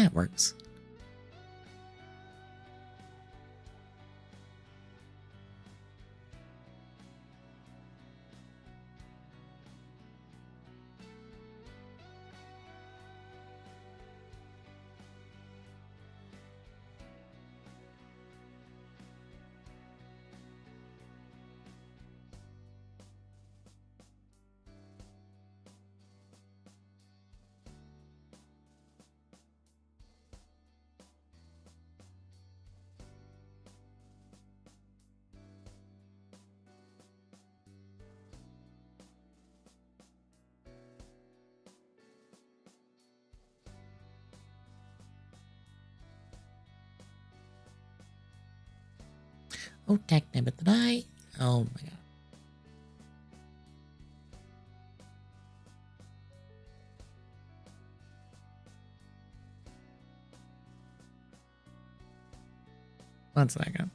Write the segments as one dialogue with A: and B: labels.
A: that works. Oh, damn it, did I? Oh my god. One second.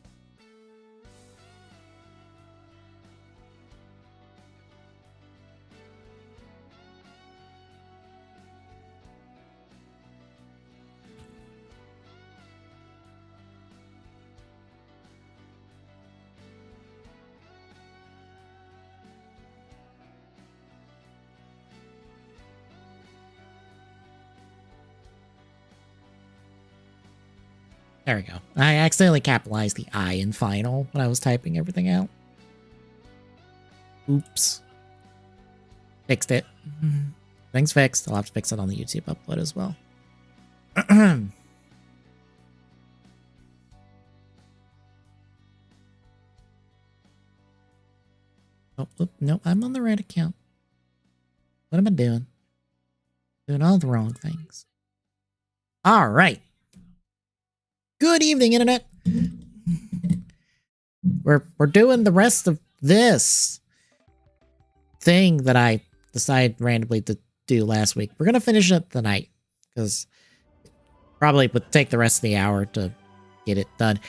A: There we go. I accidentally capitalized the I in final when I was typing everything out. Oops. Fixed it. Things fixed. I'll have to fix it on the YouTube upload as well. Oh, no, I'm on the right account. What am I doing? Doing all the wrong things. All right. Good evening, Internet. We're doing the rest of this thing that I decided randomly to do last week. We're going to finish it tonight because probably would take the rest of the hour to get it done.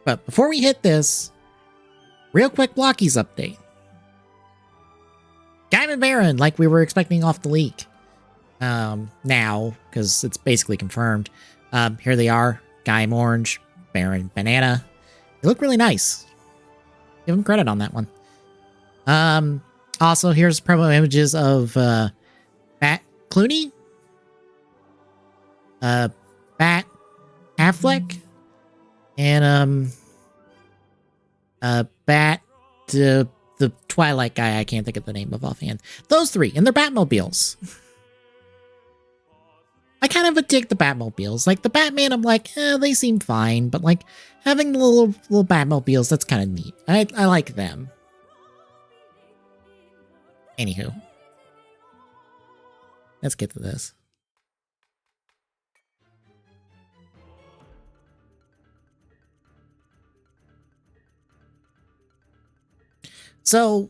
A: But before we hit this, real quick Blockies update. Diamond Baron, like we were expecting off the leak. Now, because it's basically confirmed. Here they are. Gaim Orange, Baron Banana. They look really nice. Give them credit on that one. Also, here's promo images of Bat Clooney, Bat Affleck, and Bat the Twilight guy. I can't think of the name of offhand. Those three in their Batmobiles. I kind of dig the Batmobiles. Like the Batman, I'm like, they seem fine, but like having the little Batmobiles, that's kind of neat. I like them. Anywho, let's get to this. So,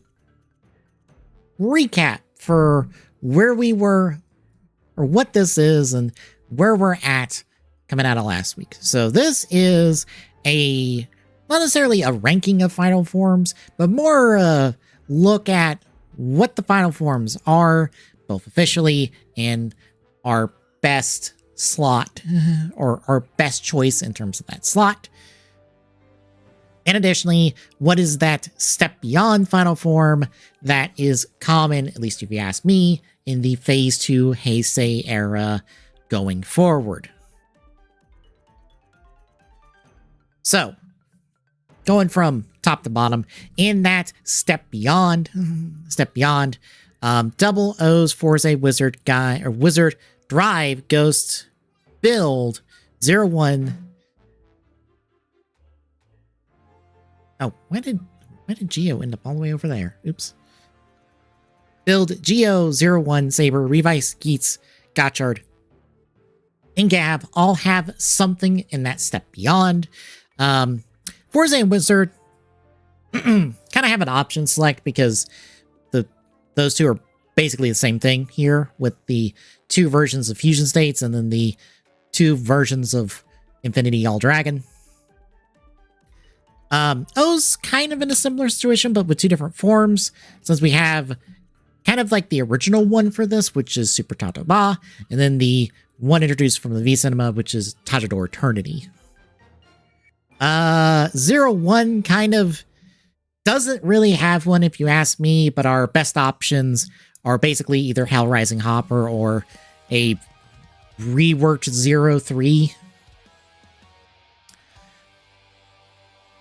A: recap for where we were, or what this is, and where we're at coming out of last week. So this is not necessarily a ranking of final forms, but more a look at what the final forms are, both officially and our best slot, or our best choice in terms of that slot. And additionally, what is that step beyond final form that is common, at least if you ask me, in the Phase 2 Heisei era going forward. So, going from top to bottom, in that step beyond, Double O's Forza Wizard guy, or Wizard Drive Ghost Build 01. Oh, why did Geo end up all the way over there? Oops. Build Geo 01 Saber, Revice Geets, Gotchard, and Gav all have something in that step beyond. Forza and Wizard kind of have an option select because those two are basically the same thing here, with the two versions of Fusion States and then the two versions of Infinity All Dragon. O's kind of in a similar situation, but with two different forms, since we have kind of like the original one for this, which is Super Tato Ba, and then the one introduced from the V Cinema, which is Tajador Eternity. 01 kind of doesn't really have one if you ask me, but our best options are basically either Hell Rising Hopper or a reworked 03.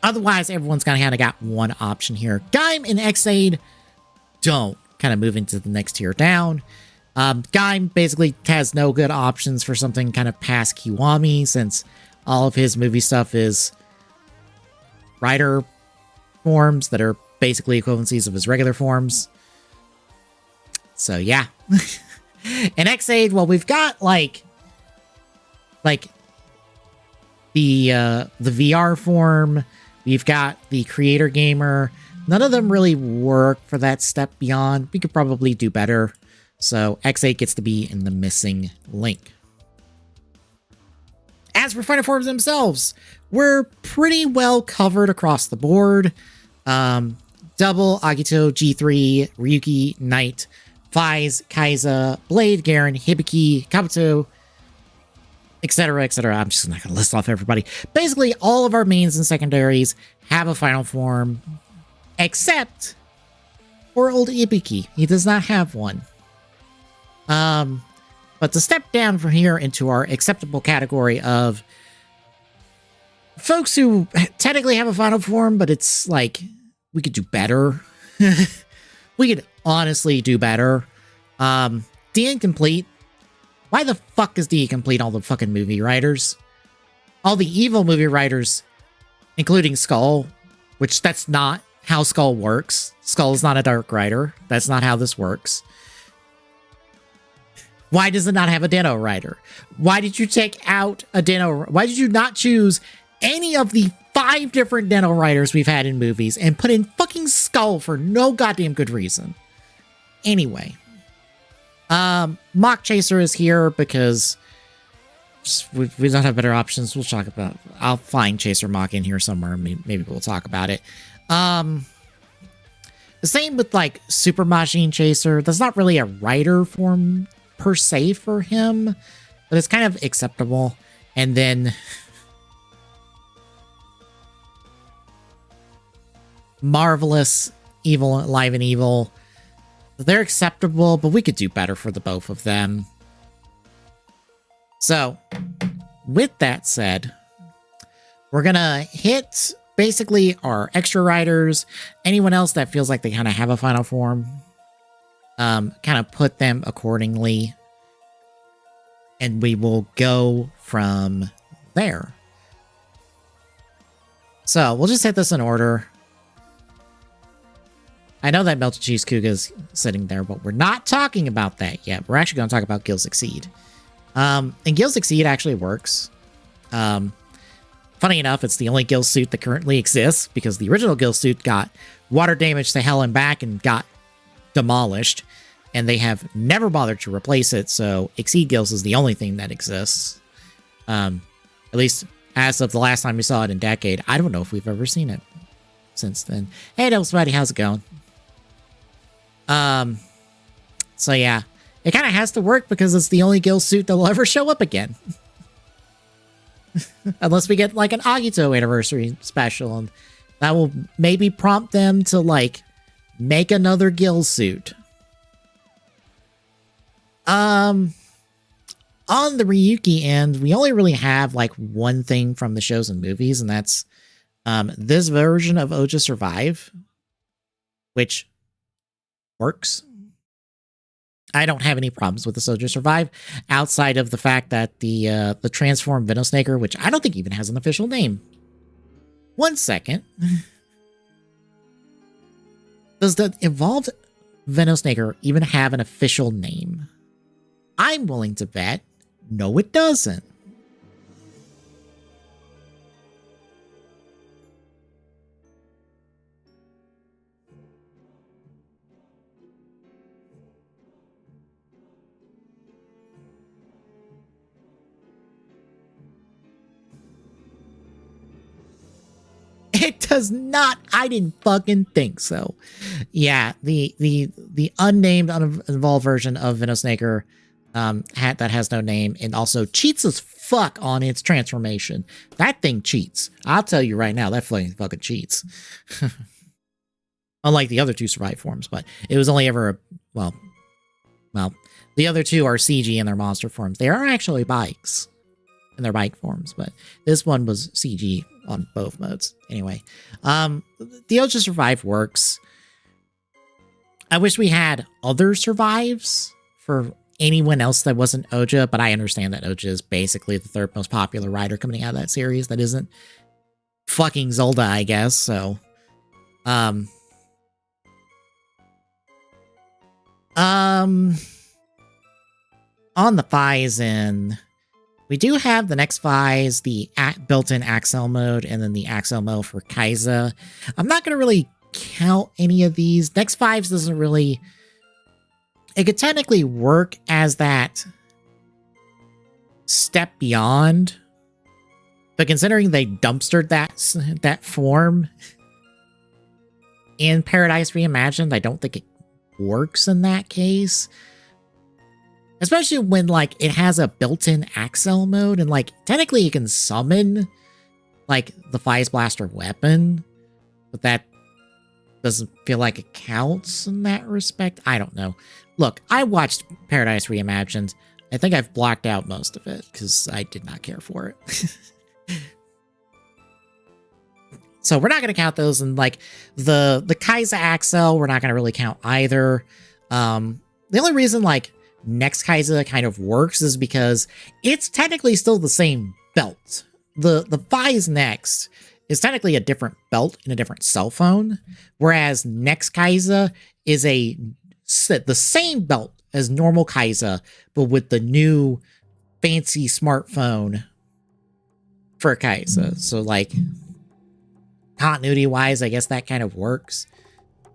A: Otherwise, everyone's kind of got one option here. Gaim and Xaid don't, kind of moving to the next tier down. Gaim basically has no good options for something kind of past Kiwami, since all of his movie stuff is writer forms that are basically equivalencies of his regular forms. So yeah. And Xaid, well, we've got like the VR form, we've got the creator gamer. None of them really work for that step beyond. We could probably do better. So Xaid gets to be in the missing link. As for final forms themselves, we're pretty well covered across the board. Double, Agito, G3, Ryuki, Knight, Faiz, Kaiza, Blade, Garen, Hibiki, Kabuto, etc., etc. I'm just not going to list off everybody. Basically, all of our mains and secondaries have a final form, except for old Ibiki. He does not have one. But to step down from here into our acceptable category of folks who technically have a final form, but it's like, we could do better. We could honestly do better. D Incomplete. Why the fuck is D Incomplete all the fucking movie writers? All the evil movie writers, including Skull, which that's not how Skull works. Skull is not a dark writer. That's not how this works. Why does it not have a Den-O writer? Why did you take out a Den-O? Why did you not choose any of the 5 different Den-O writers we've had in movies and put in fucking Skull for no goddamn good reason? Anyway. Mock Chaser is here because we don't have better options. We'll talk about... I'll find Chaser Mock in here somewhere. Maybe we'll talk about it. The same with, like, Super Machine Chaser. That's not really a writer form per se for him, but it's kind of acceptable. And then Marvelous, Evil, Alive and Evil, they're acceptable, but we could do better for the both of them. So with that said, we're gonna hit basically our extra writers, anyone else that feels like they kind of have a final form, kind of put them accordingly, and we will go from there. So we'll just hit this in order. I know that Melted Cheese Kuga is sitting there, but we're not talking about that yet. We're actually going to talk about Gil Succeed. And Gil Succeed actually works. Funny enough, it's the only Gil suit that currently exists, because the original Gil suit got water damage to hell and back and got demolished, and they have never bothered to replace it, so Exceed Gills is the only thing that exists. At least as of the last time we saw it in Decade. I don't know if we've ever seen it since then. Hey, Devil Spidey, how's it going? So yeah, it kind of has to work because it's the only Gil suit that will ever show up again. Unless we get like an Agito anniversary special, and that will maybe prompt them to like make another Gil suit. On the Ryuki end, we only really have like one thing from the shows and movies, and that's this version of Oja Survive, which works. I don't have any problems with the Oja Survive, outside of the fact that the transformed Venosnaker, which I don't think even has an official name. One second. Does the evolved Venosnaker even have an official name? I'm willing to bet no, it doesn't. It does not. I didn't fucking think so. Yeah, the unnamed, uninvolved version of Venosnaker that has no name, and also cheats as fuck on its transformation. That thing cheats. I'll tell you right now, that fucking cheats. Unlike the other two survive forms, but it was only ever well, the other two are CG in their monster forms. They are actually bikes in their bike forms, but this one was CG on both modes. Anyway, the Ultra Survive works. I wish we had other survives for anyone else that wasn't Oja, but I understand that Oja is basically the third most popular rider coming out of that series that isn't fucking Zelda, I guess. So, on the Phison, we do have the next Phis, the built-in Axel mode, and then the Axel mode for Kaiza. I'm not going to really count any of these. Next Phis doesn't really... It could technically work as that step beyond, but considering they dumpstered that form in Paradise Reimagined, I don't think it works in that case. Especially when, like, it has a built-in Axel mode, and, like, technically you can summon, like, the Phis Blaster weapon, but that doesn't feel like it counts in that respect. I don't know. Look, I watched Paradise Reimagined. I think I've blocked out most of it, because I did not care for it. So we're not going to count those, and, like, the Kaiza Axel, we're not going to really count either. The only reason, like, Next Kaiza kind of works is because it's technically still the same belt. The Phis Next is technically a different belt and a different cell phone, whereas Next Kaiza is the same belt as normal Kaiza, but with the new fancy smartphone for Kaiza. So, like, continuity-wise, I guess that kind of works.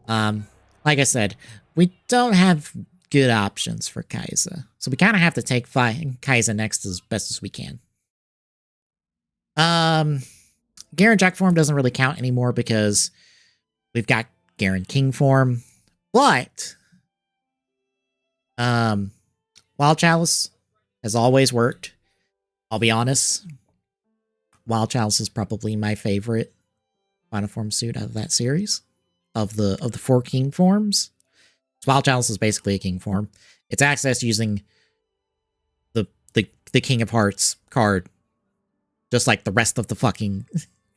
A: Like I said, we don't have good options for Kaiza, so we kind of have to take Kaiza Next as best as we can. Garen Jack form doesn't really count anymore because we've got Garen King form, but Wild Chalice has always worked. I'll be honest, Wild Chalice is probably my favorite final form suit out of that series, of the 4 King forms. Wild Chalice is basically a King form. It's accessed using the King of Hearts card, just like the rest of the fucking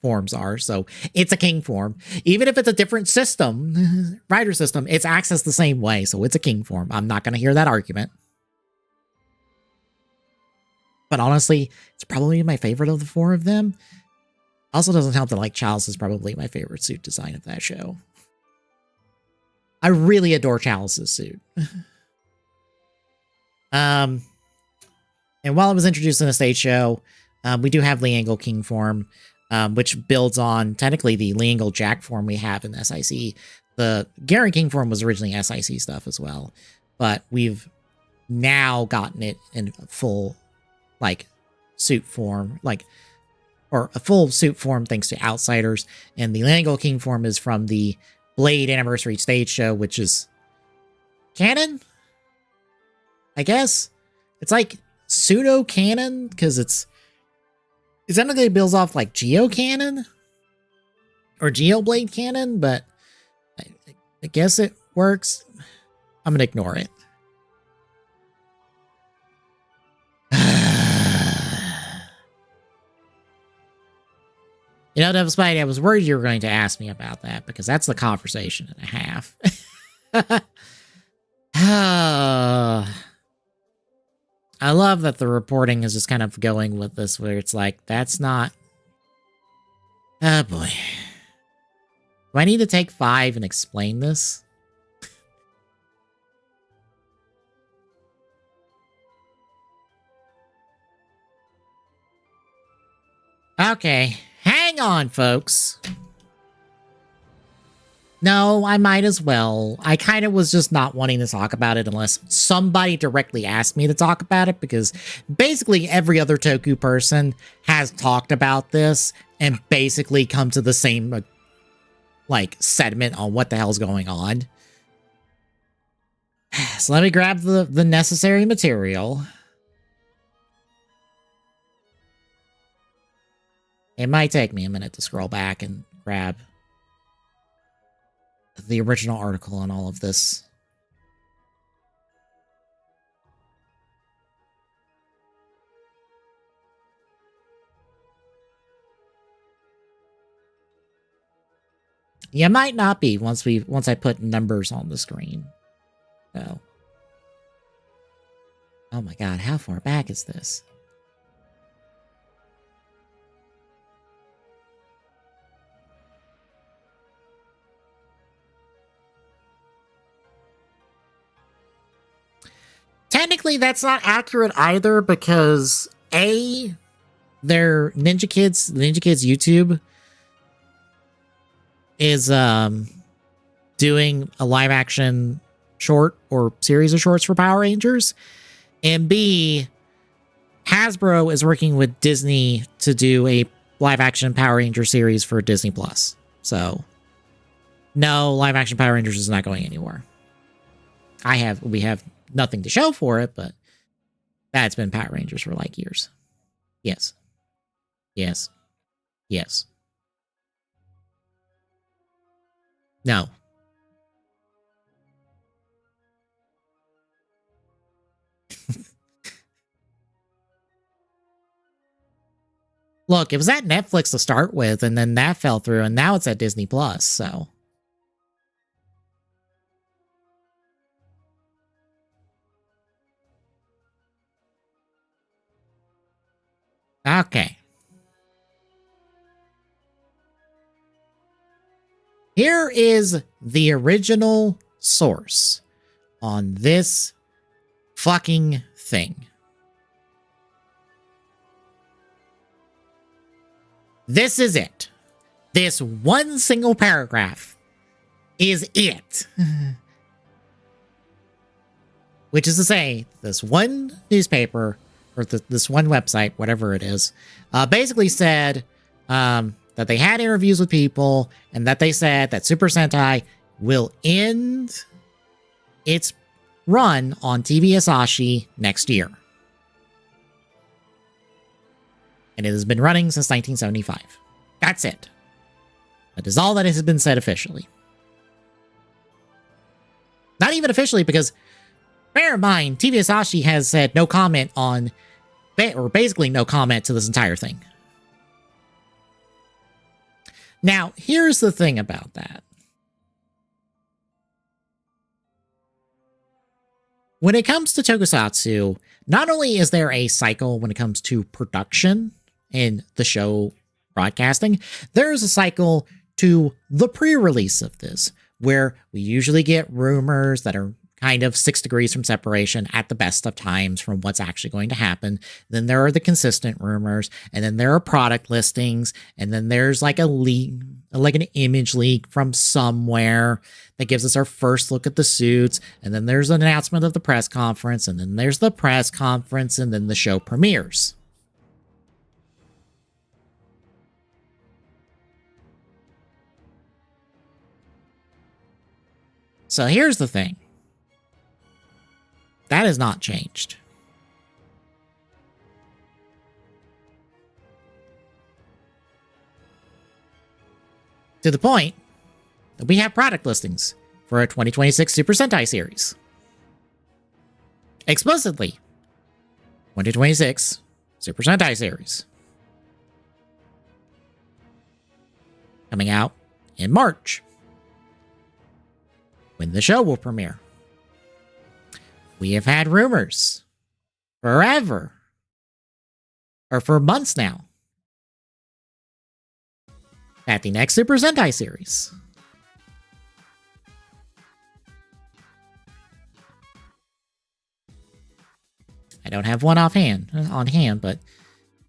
A: forms are. So it's a King form. Even if it's a different system, rider system, it's accessed the same way. So it's a King form. I'm not going to hear that argument. But honestly, it's probably my favorite of the 4 of them. Also doesn't help that, like, Chalice is probably my favorite suit design of that show. I really adore Chalice's suit. And while it was introduced in the stage show, we do have Liangle King form, which builds on technically the Liangle Jack form we have in SIC. The Garen King form was originally SIC stuff as well, but we've now gotten it in full, like, suit form, like, or a full suit form thanks to Outsiders. And the Liangle King form is from the Blade Anniversary stage show, which is canon, I guess. It's like pseudo canon because it's technically builds off like Geo canon or Geoblade canon, but I guess it works. I'm gonna ignore it. You know, Devil Spidey, I was worried you were going to ask me about that, because that's the conversation and a half. I love that the reporting is just kind of going with this, where it's like, that's not... Oh boy. Do I need to take 5 and explain this? Okay. Hang on, folks. No, I might as well. I kind of was just not wanting to talk about it unless somebody directly asked me to talk about it, because basically every other Toku person has talked about this and basically come to the same, like, sentiment on what the hell's going on. So let me grab the necessary material. It might take me a minute to scroll back and grab the original article on all of this. You might not be once I put numbers on the screen. So. Oh my god, how far back is this? Technically, that's not accurate either because their Ninja Kids YouTube is doing a live action short or series of shorts for Power Rangers, and B, Hasbro is working with Disney to do a live action Power Ranger series for Disney Plus. So no, live action Power Rangers is not going anywhere. We have nothing to show for it, but that's been Power Rangers for like years. Yes. Yes. Yes. No. Look, it was at Netflix to start with, and then that fell through, and now it's at Disney Plus, so. Okay. Here is the original source on this fucking thing. This is it. This one single paragraph is it. Which is to say, this one newspaper, or this one website, whatever it is, basically said that they had interviews with people, and that they said that Super Sentai will end its run on TV Asahi next year. And it has been running since 1975. That's it. That is all that has been said officially. Not even officially, because bear in mind, TV Asahi has said no comment on, or basically no comment to this entire thing. Now, here's the thing about that. When it comes to tokusatsu, not only is there a cycle when it comes to production and the show broadcasting, there is a cycle to the pre-release of this, where we usually get rumors that are kind of 6 degrees from separation at the best of times from what's actually going to happen. Then there are the consistent rumors, and then there are product listings, and then there's like a leak, like an image leak from somewhere that gives us our first look at the suits, and then there's an announcement of the press conference, and then there's the press conference, and then the show premieres. So here's the thing. That has not changed. To the point that we have product listings for a 2026 Super Sentai series. Explicitly, 2026 Super Sentai series. Coming out in March, when the show will premiere. We have had rumors forever, or for months now, that the next Super Sentai series I don't have one on hand, but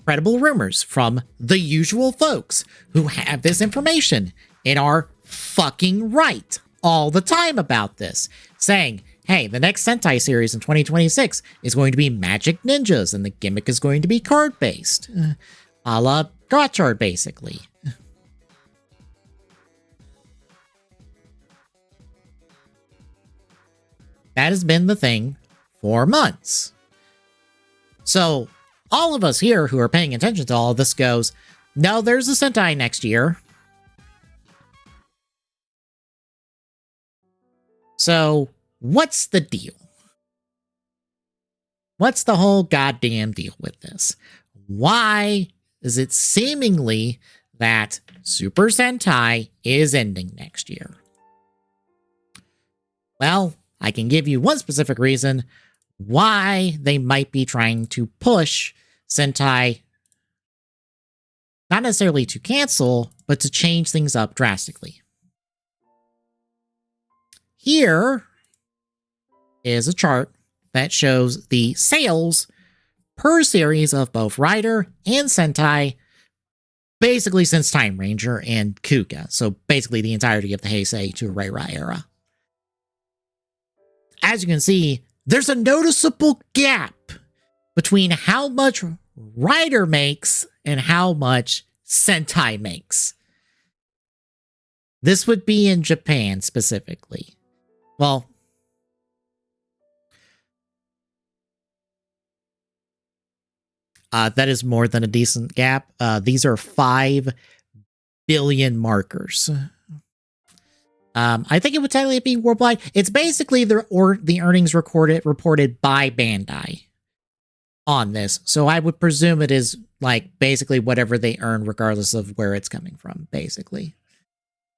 A: credible rumors from the usual folks who have this information and are fucking right all the time about this, saying, hey, the next Sentai series in 2026 is going to be Magic Ninjas, and the gimmick is going to be card-based. A la Gotchard, basically. That has been the thing for months. So all of us here who are paying attention to all of this goes, no, there's a Sentai next year. So what's the deal? What's the whole goddamn deal with this? Why is it seemingly that Super Sentai is ending next year? Well, I can give you one specific reason why they might be trying to push Sentai, not necessarily to cancel, but to change things up drastically. Here is a chart that shows the sales per series of both Rider and Sentai, basically since Time Ranger and Kuga, so basically the entirety of the Heisei to Reirai era. As you can see, there's a noticeable gap between how much Rider makes and how much Sentai makes. This would be in Japan specifically. Well, that is more than a decent gap. These are 5 billion markers. I think it would technically be worldwide. It's basically the earnings reported by Bandai on this. So I would presume it is like basically whatever they earn regardless of where it's coming from, basically.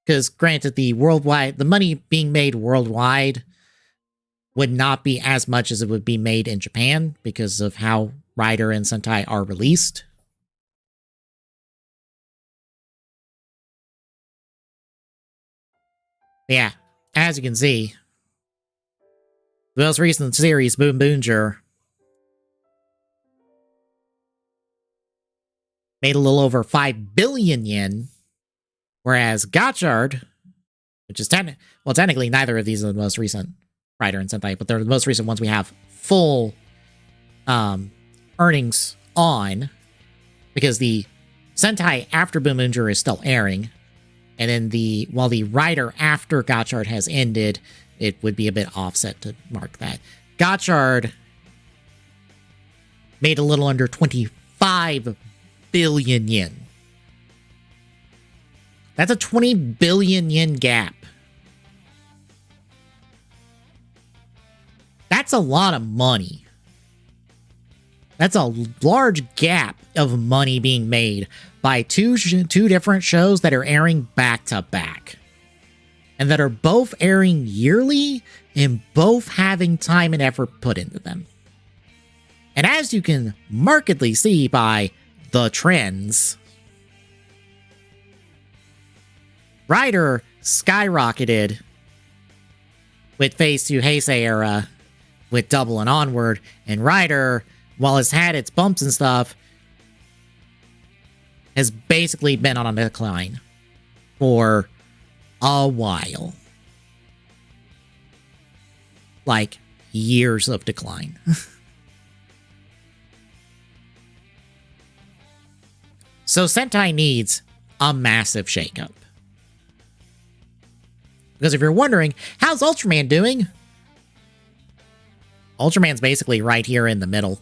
A: Because granted, the money being made worldwide would not be as much as it would be made in Japan because of how Rider and Sentai are released. Yeah, as you can see, the most recent series, Boom Boonger, made a little over 5 billion yen, whereas Gotchard, which is technically neither of these are the most recent Rider and Sentai, but they're the most recent ones we have full earnings on, because the Sentai after Boom Boonger is still airing, and then while the Rider after Gotchard has ended, it would be a bit offset to mark that. Gotchard made a little under 25 billion yen. That's a 20 billion yen gap. That's a lot of money. That's a large gap of money being made by two different shows that are airing back to back. And that are both airing yearly and both having time and effort put into them. And as you can markedly see by the trends, Rider skyrocketed with Phase 2 Heisei era with Double and Onward, and Rider, while it's had its bumps and stuff, has basically been on a decline for a while. Like, years of decline. So Sentai needs a massive shakeup. Because if you're wondering, how's Ultraman doing? Ultraman's basically right here in the middle.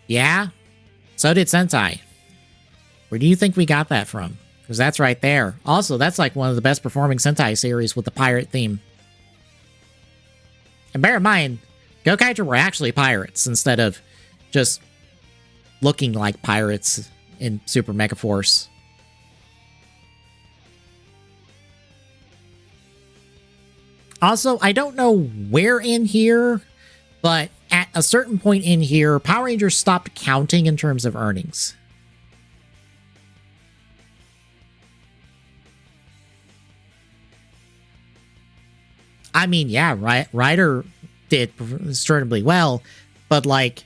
A: Yeah, so did Sentai. Where do you think we got that from? Because that's right there. Also, that's like one of the best performing Sentai series with the pirate theme. And bear in mind, Gokaiger were actually pirates instead of just looking like pirates in Super Mega Force. Also, I don't know where in here, but at a certain point in here, Power Rangers stopped counting in terms of earnings. I mean, yeah, Rider did extremely well, but like,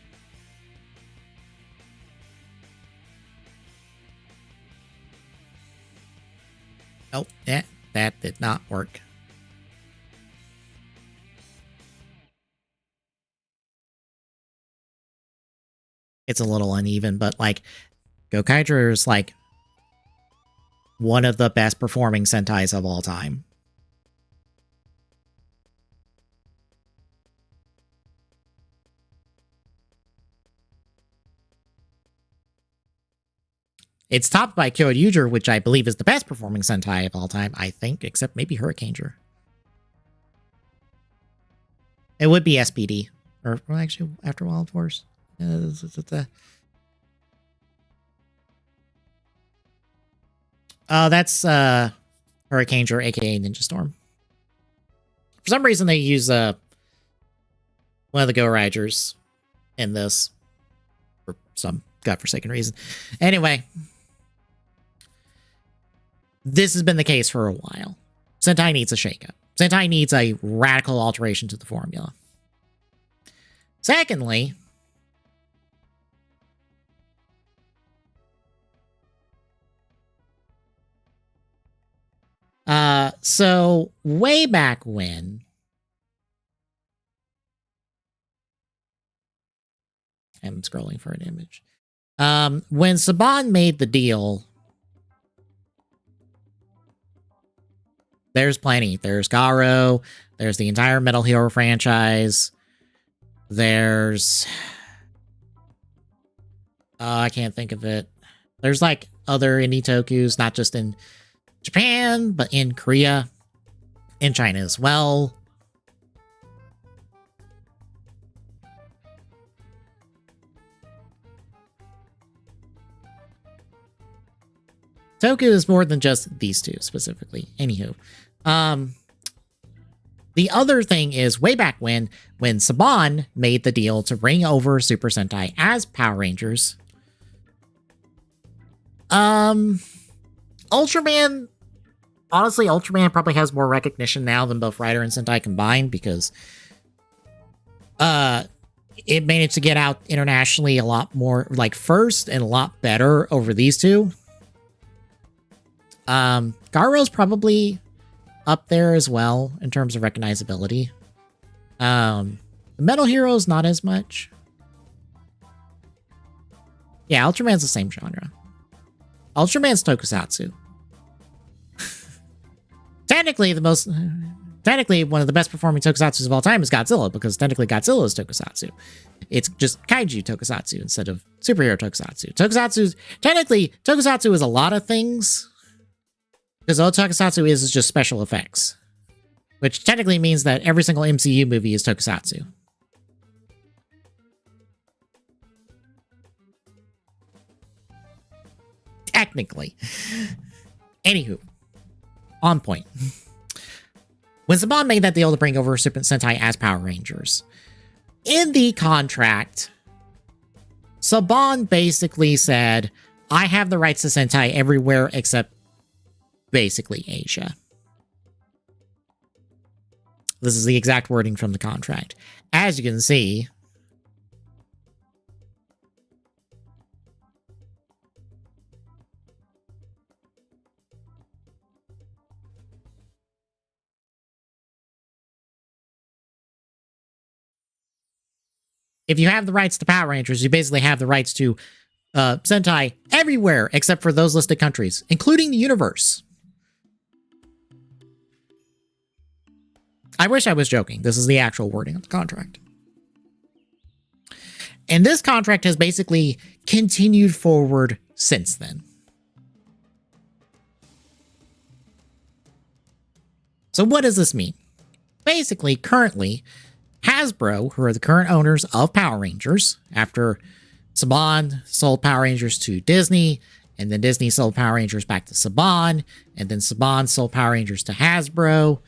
A: oh, that did not work. it's a little uneven, but like Gokaiger is like one of the best performing Sentais of all time. It's topped by Kyoryuger, which I believe is the best performing Sentai of all time, I think, except maybe Hurricaneger. It would be SPD. Or, well, actually, after Wild Force. That's Hurricaneger, aka Ninja Storm. For some reason, they use one of the Go Riders in this. For some godforsaken reason. Anyway. This has been the case for a while. Sentai needs a shakeup. Sentai needs a radical alteration to the formula. Secondly, so way back when, I'm scrolling for an image. When Saban made the deal, there's plenty. There's Garo. There's the entire Metal Hero franchise. There's... I can't think of it. There's like other indie tokus, not just in Japan, but in Korea, in China as well. Toku is more than just these two specifically. Anywho. The other thing is way back when Saban made the deal to bring over Super Sentai as Power Rangers. Ultraman, honestly, Ultraman probably has more recognition now than both Rider and Sentai combined because it managed to get out internationally a lot more, like, first and a lot better over these two. Garo's probably up there as well in terms of recognizability. Metal Heroes, not as much. Yeah, Ultraman's the same genre. Ultraman's tokusatsu. Technically, one of the best performing tokusatsus of all time is Godzilla, because technically Godzilla is tokusatsu. It's just kaiju tokusatsu instead of superhero tokusatsu. Technically, tokusatsu is a lot of things, because all tokusatsu is just special effects, which technically means that every single MCU movie is tokusatsu. Technically. Anywho, on point. When Saban made that deal to bring over Super Sentai as Power Rangers, in the contract, Saban basically said, I have the rights to Sentai everywhere except basically Asia. This is the exact wording from the contract. As you can see, if you have the rights to Power Rangers, you basically have the rights to Sentai everywhere except for those listed countries, including the universe. I wish I was joking. This is the actual wording of the contract. And this contract has basically continued forward since then. So what does this mean? Basically, currently, Hasbro, who are the current owners of Power Rangers, after Saban sold Power Rangers to Disney, and then Disney sold Power Rangers back to Saban, and then Saban sold Power Rangers to Hasbro.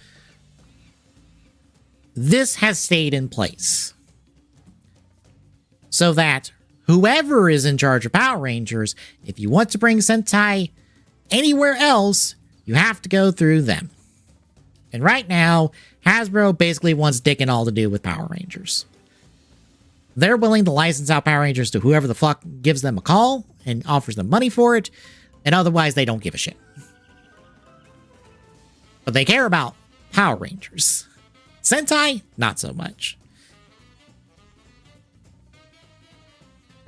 A: This has stayed in place so that whoever is in charge of Power Rangers, if you want to bring Sentai anywhere else, you have to go through them. And right now, Hasbro basically wants dick and all to do with Power Rangers. They're willing to license out Power Rangers to whoever the fuck gives them a call and offers them money for it, and otherwise they don't give a shit. But they care about Power Rangers. Sentai, not so much.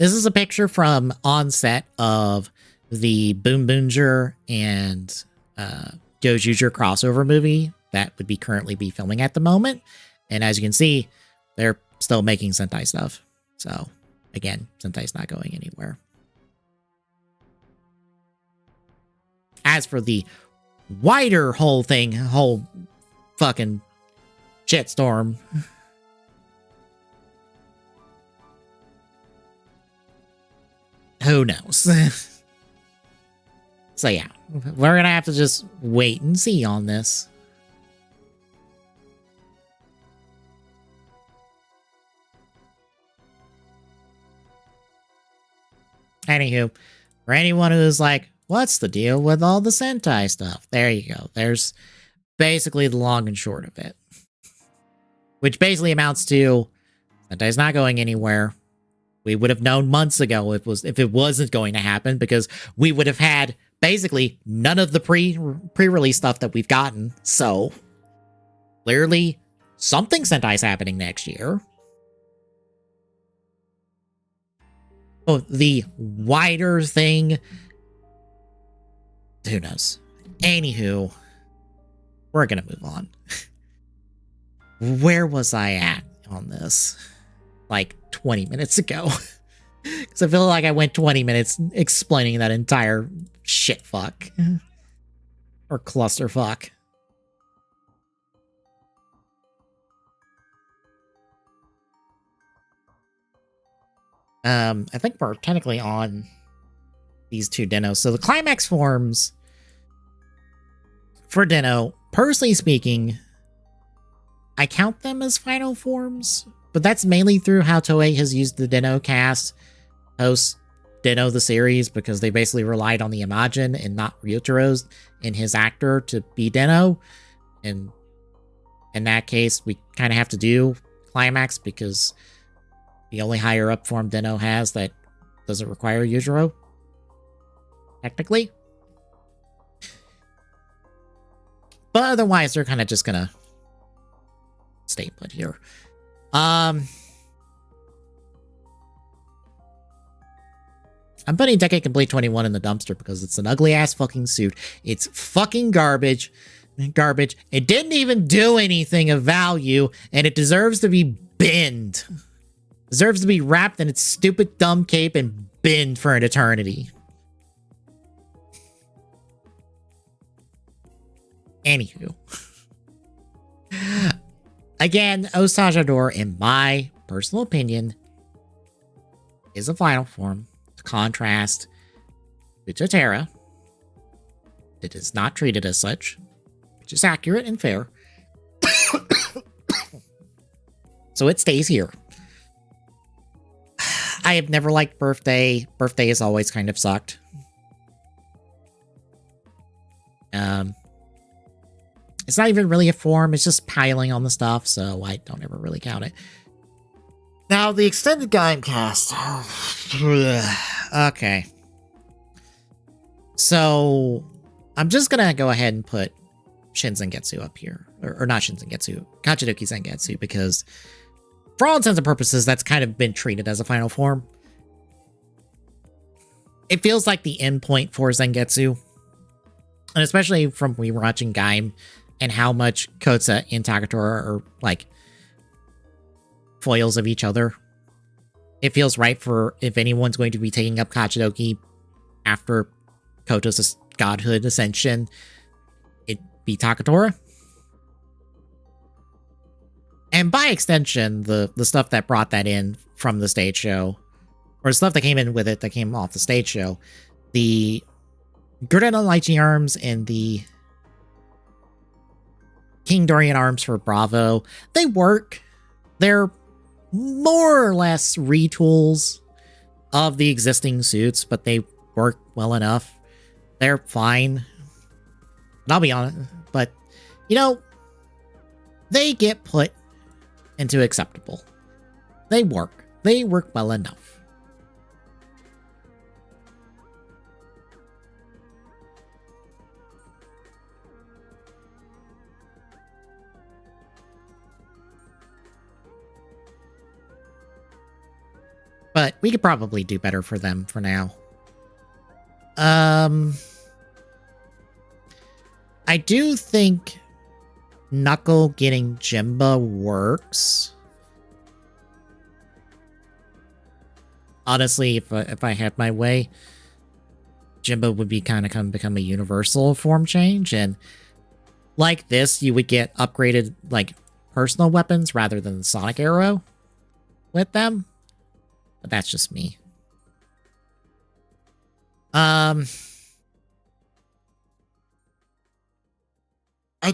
A: This is a picture from on set of the Boom Boonger and Gojuger crossover movie that would be currently be filming at the moment. And as you can see, they're still making Sentai stuff. So again, Sentai's not going anywhere. As for the wider whole fucking shitstorm, who knows? So yeah, we're gonna have to just wait and see on this. Anywho, for anyone who's like, what's the deal with all the Sentai stuff? There you go. There's basically the long and short of it. Which basically amounts to Sentai's not going anywhere. We would have known months ago if it wasn't going to happen, because we would have had basically none of the pre-release stuff that we've gotten. So clearly something Sentai's happening next year. Oh, the wider thing, who knows? Anywho, we're gonna move on. Where was I at on this? Like 20 minutes ago. Because I feel like I went 20 minutes explaining that entire shit fuck. Or clusterfuck. I think we're technically on these two Dinos. So the climax forms for Dino, personally speaking, I count them as final forms, but that's mainly through how Toei has used the Dino cast post Dino the series, because they basically relied on the Imagine and not Ryutero's and his actor to be Dino. And in that case, we kind of have to do climax because the only higher up form Dino has that doesn't require Yujiro, technically. But otherwise, they're kind of just gonna stay put here. I'm putting Decade Complete 21 in the dumpster because it's an ugly ass fucking suit. It's fucking garbage. Garbage. It didn't even do anything of value, and it deserves to be binned. Deserves to be wrapped in its stupid dumb cape and binned for an eternity. Anywho. Again, Osajador, in my personal opinion, is a final form to contrast with Jotera. It is not treated as such, which is accurate and fair. So it stays here. I have never liked Birthday. Birthday has always kind of sucked. It's not even really a form, it's just piling on the stuff, so I don't ever really count it. Now, the extended Gaim cast. Okay. So, I'm just gonna go ahead and put Shin Zangetsu up here. Or not Shin Zangetsu, Kachidoki Zangetsu, because for all intents and purposes, that's kind of been treated as a final form. It feels like the endpoint for Zangetsu. And especially from rewatching Gaim and how much Kotsa and Takatora are, like, foils of each other. It feels right for if anyone's going to be taking up Kachidoki after Koto's godhood ascension, it'd be Takatora. And by extension, the stuff that brought that in from the stage show, or stuff that came in with it that came off the stage show, the Gurren Lighty arms and the King Dorian arms for Bravo, they work. They're more or less retools of the existing suits, but they work well enough. They're fine. And I'll be honest, but, you know, they get put into acceptable. They work. They work well enough. But we could probably do better for them for now. I do think Knuckle getting Jimba works. Honestly, if I had my way, Jimba would be become a universal form change, and like this, you would get upgraded like personal weapons rather than the Sonic Arrow with them. But that's just me. I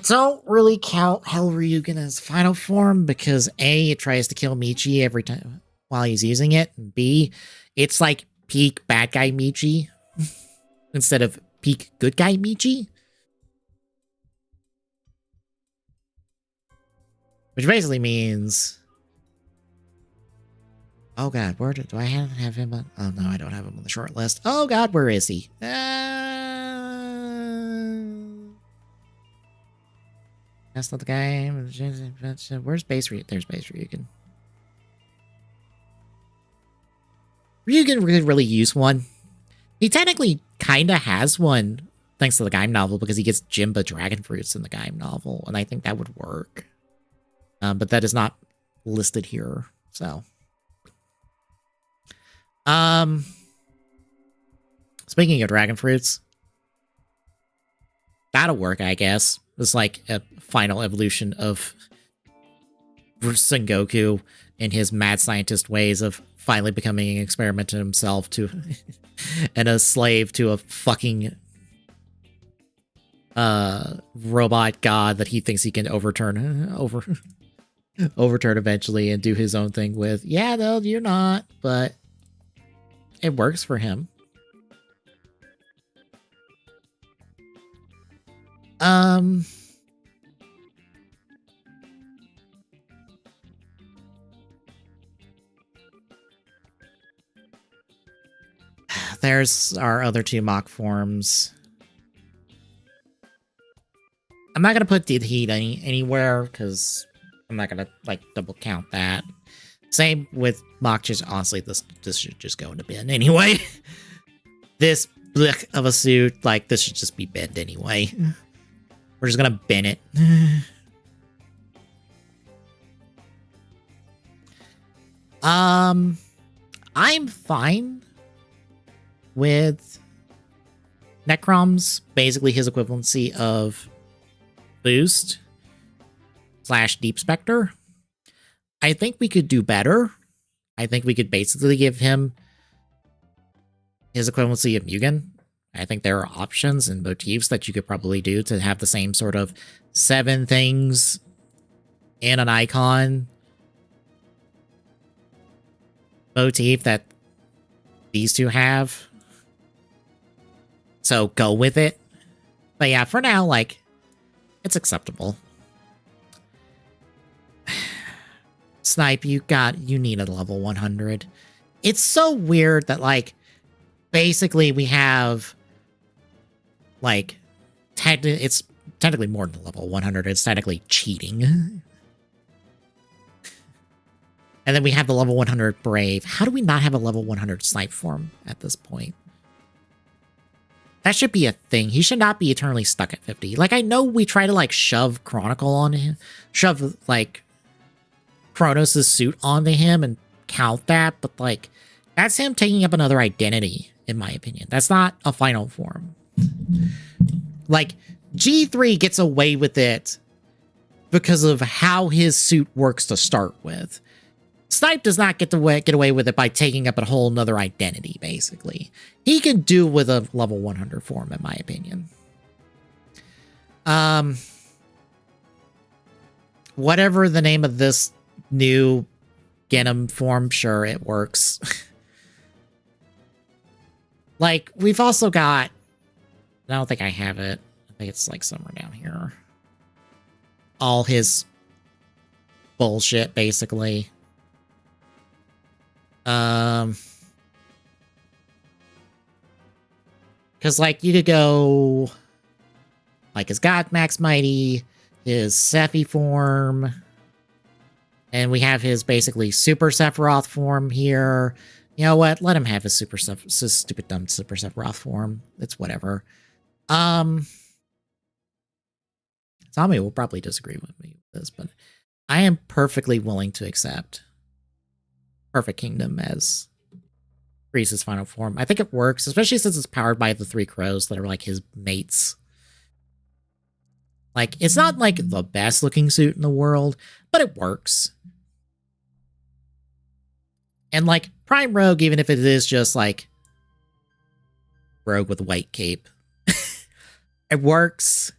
A: don't really count Hell Ryugen as final form because A, it tries to kill Michi every time while he's using it, and B, it's like peak bad guy Michi instead of peak good guy Michi. Which basically means... Oh god, where do I have him on? Oh no, I don't have him on the short list. Oh god, where is he? That's not the guy. Where's Base Ryugen? There's Base Ryugen. Ryugen could really use one. He technically kind of has one, thanks to the Gaim novel, because he gets Jimba Dragon Fruits in the Gaim novel, and I think that would work. But that is not listed here, so... Speaking of Dragon Fruits, that'll work, I guess. It's like a final evolution of Son Goku and his mad scientist ways of finally becoming an experimenter himself to and a slave to a fucking robot god that he thinks he can overturn eventually and do his own thing with. Yeah, no, you're not, but it works for him. There's our other two mock forms. I'm not gonna put Did Heat anywhere because I'm not gonna like double count that. Same with mock. Just honestly, this should just go in the bin anyway. This blick of a suit, like this should just be binned anyway. We're just gonna bin it. I'm fine with Necrom's basically his equivalency of Boost / Deep Spectre. I think we could do better. I think we could basically give him his equivalency of Mugen. I think there are options and motifs that you could probably do to have the same sort of 7 things in an icon motif that these two have. So go with it. But yeah, for now, like, it's acceptable. Snipe, you need a level 100. It's so weird that, like, basically we have, like, it's technically more than level 100. It's technically cheating. And then we have the level 100 Brave. How do we not have a level 100 Snipe form at this point? That should be a thing. He should not be eternally stuck at 50. Like, I know we try to, like, shove Chronicle on him. Shove, like, Kronos' suit onto him and count that. But, like, that's him taking up another identity, in my opinion. That's not a final form. Like, G3 gets away with it because of how his suit works to start with. Snipe does not get away with it by taking up a whole nother identity, basically. He can do with a level 100 form, in my opinion. Whatever the name of this new Genom form, sure, it works. Like, we've also got... I don't think I have it. I think it's, like, somewhere down here. All his bullshit, basically. Because, like, you could go, like, his God Max Mighty, his Sephi form, and we have his, basically, Super Sephiroth form here, You know what? Let him have his stupid dumb Super Sephiroth form. It's whatever. Tommy will probably disagree with me with this, but I am perfectly willing to accept Perfect Kingdom as Grease's final form. I think it works, especially since it's powered by the 3 crows that are like his mates. Like, it's not like the best looking suit in the world, but it works. And like Prime Rogue, even if it is just like Rogue with a white cape, it works.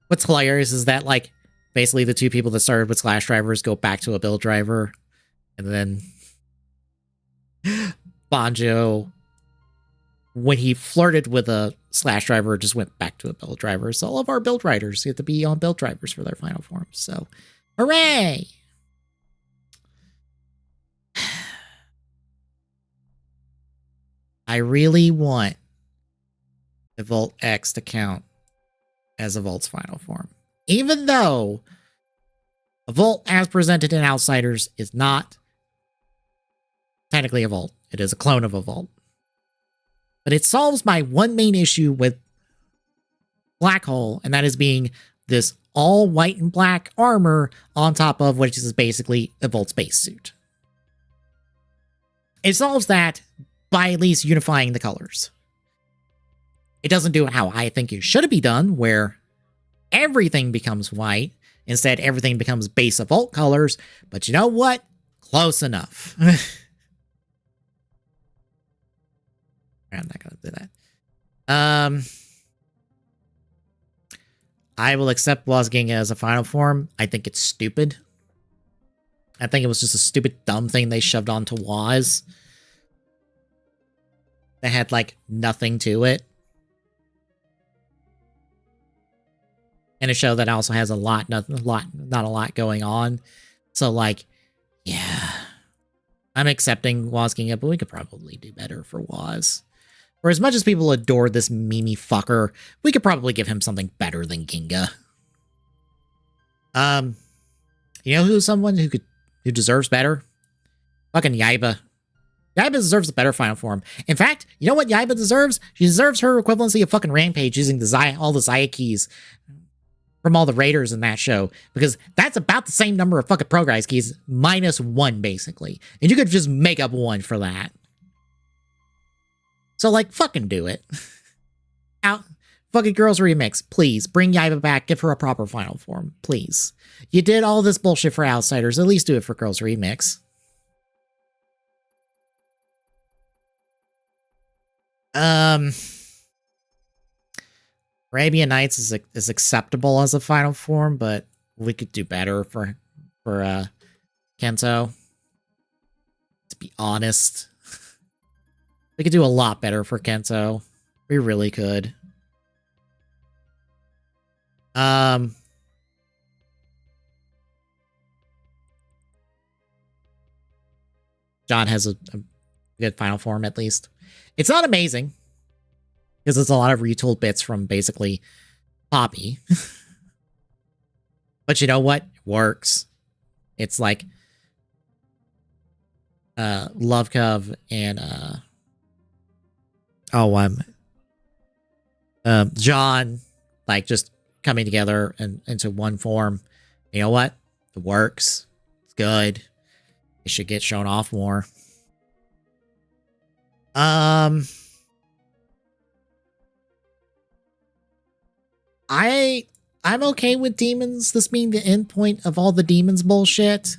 A: What's hilarious is that like basically the 2 people that started with Slash drivers go back to a build driver, and then Banjo, when he flirted with a Slash driver, just went back to a build driver. So all of our build riders get to be on build drivers for their final forms. So hooray! I really want Evolt X to count as Evolt's final form. Even though Evolt as presented in Outsiders is not technically Evolt. It is a clone of Evolt. But it solves my one main issue with Black Hole, and that is being this all white and black armor on top of which is basically Evolt's base suit. It solves that by at least unifying the colors. It doesn't do it how I think it should be done, where everything becomes white. Instead, everything becomes base Evolt colors. But you know what? Close enough. I'm not going to do that. I will accept Wazginga as a final form. I think it's stupid. I think it was just a stupid, dumb thing they shoved onto Waz. That had, like, nothing to it. And a show that also has not a lot going on. So, like, yeah. I'm accepting Wazginga, but we could probably do better for Waz. For as much as people adore this Mimi fucker, we could probably give him something better than Ginga. You know who's someone who deserves better? Fucking Yaiba. Yaiba deserves a better final form. In fact, you know what Yaiba deserves? She deserves her equivalency of fucking Rampage using all the Zaya keys from all the raiders in that show, because that's about the same number of fucking progress keys, -1 basically. And you could just make up 1 for that. So, like, fucking do it. Out. Fucking Girls Remix. Please, bring Yaiba back. Give her a proper final form. Please. You did all this bullshit for Outsiders. At least do it for Girls Remix. Arabian Nights is acceptable as a final form, but we could do better for Kento. To be honest. We could do a lot better for Kento. We really could. John has a good final form, at least. It's not amazing, because it's a lot of retooled bits from basically Poppy. But you know what? It works. It's like Love Cove and John, like, just coming together and into one form. You know what? It works. It's good. It should get shown off more. I'm okay with demons, this being the end point of all the demons bullshit.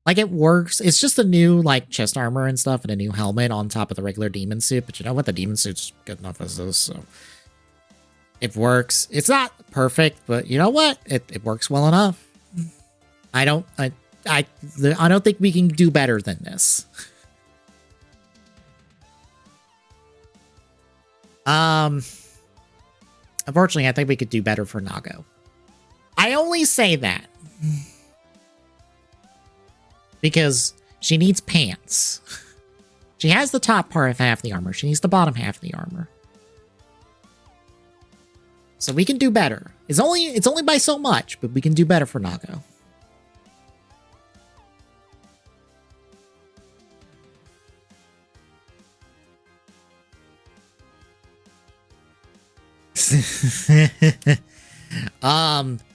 A: Like, it works. It's just a new, like, chest armor and stuff and a new helmet on top of the regular demon suit. But you know what? The demon suit's good enough as this, so it works. It's not perfect, but you know what? It works well enough. I don't think we can do better than this. Unfortunately, I think we could do better for Nago. I only say that because she needs pants. She has the top part of half the armor. She needs the bottom half of the armor. So we can do better. It's only by so much, but we can do better for Nago.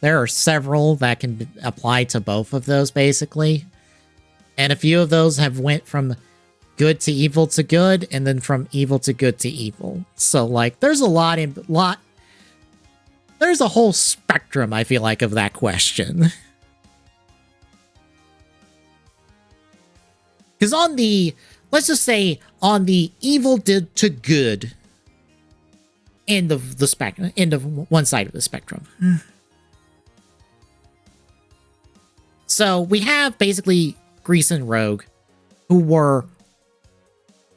A: There are several that can apply to both of those, basically. And a few of those have went from good to evil to good, and then from evil to good to evil. So, like, there's a there's a whole spectrum, I feel like, of that question. Because on the, let's just say, on the evil to good end of the spectrum, end of one side of the spectrum. So we have basically Grease and Rogue, who were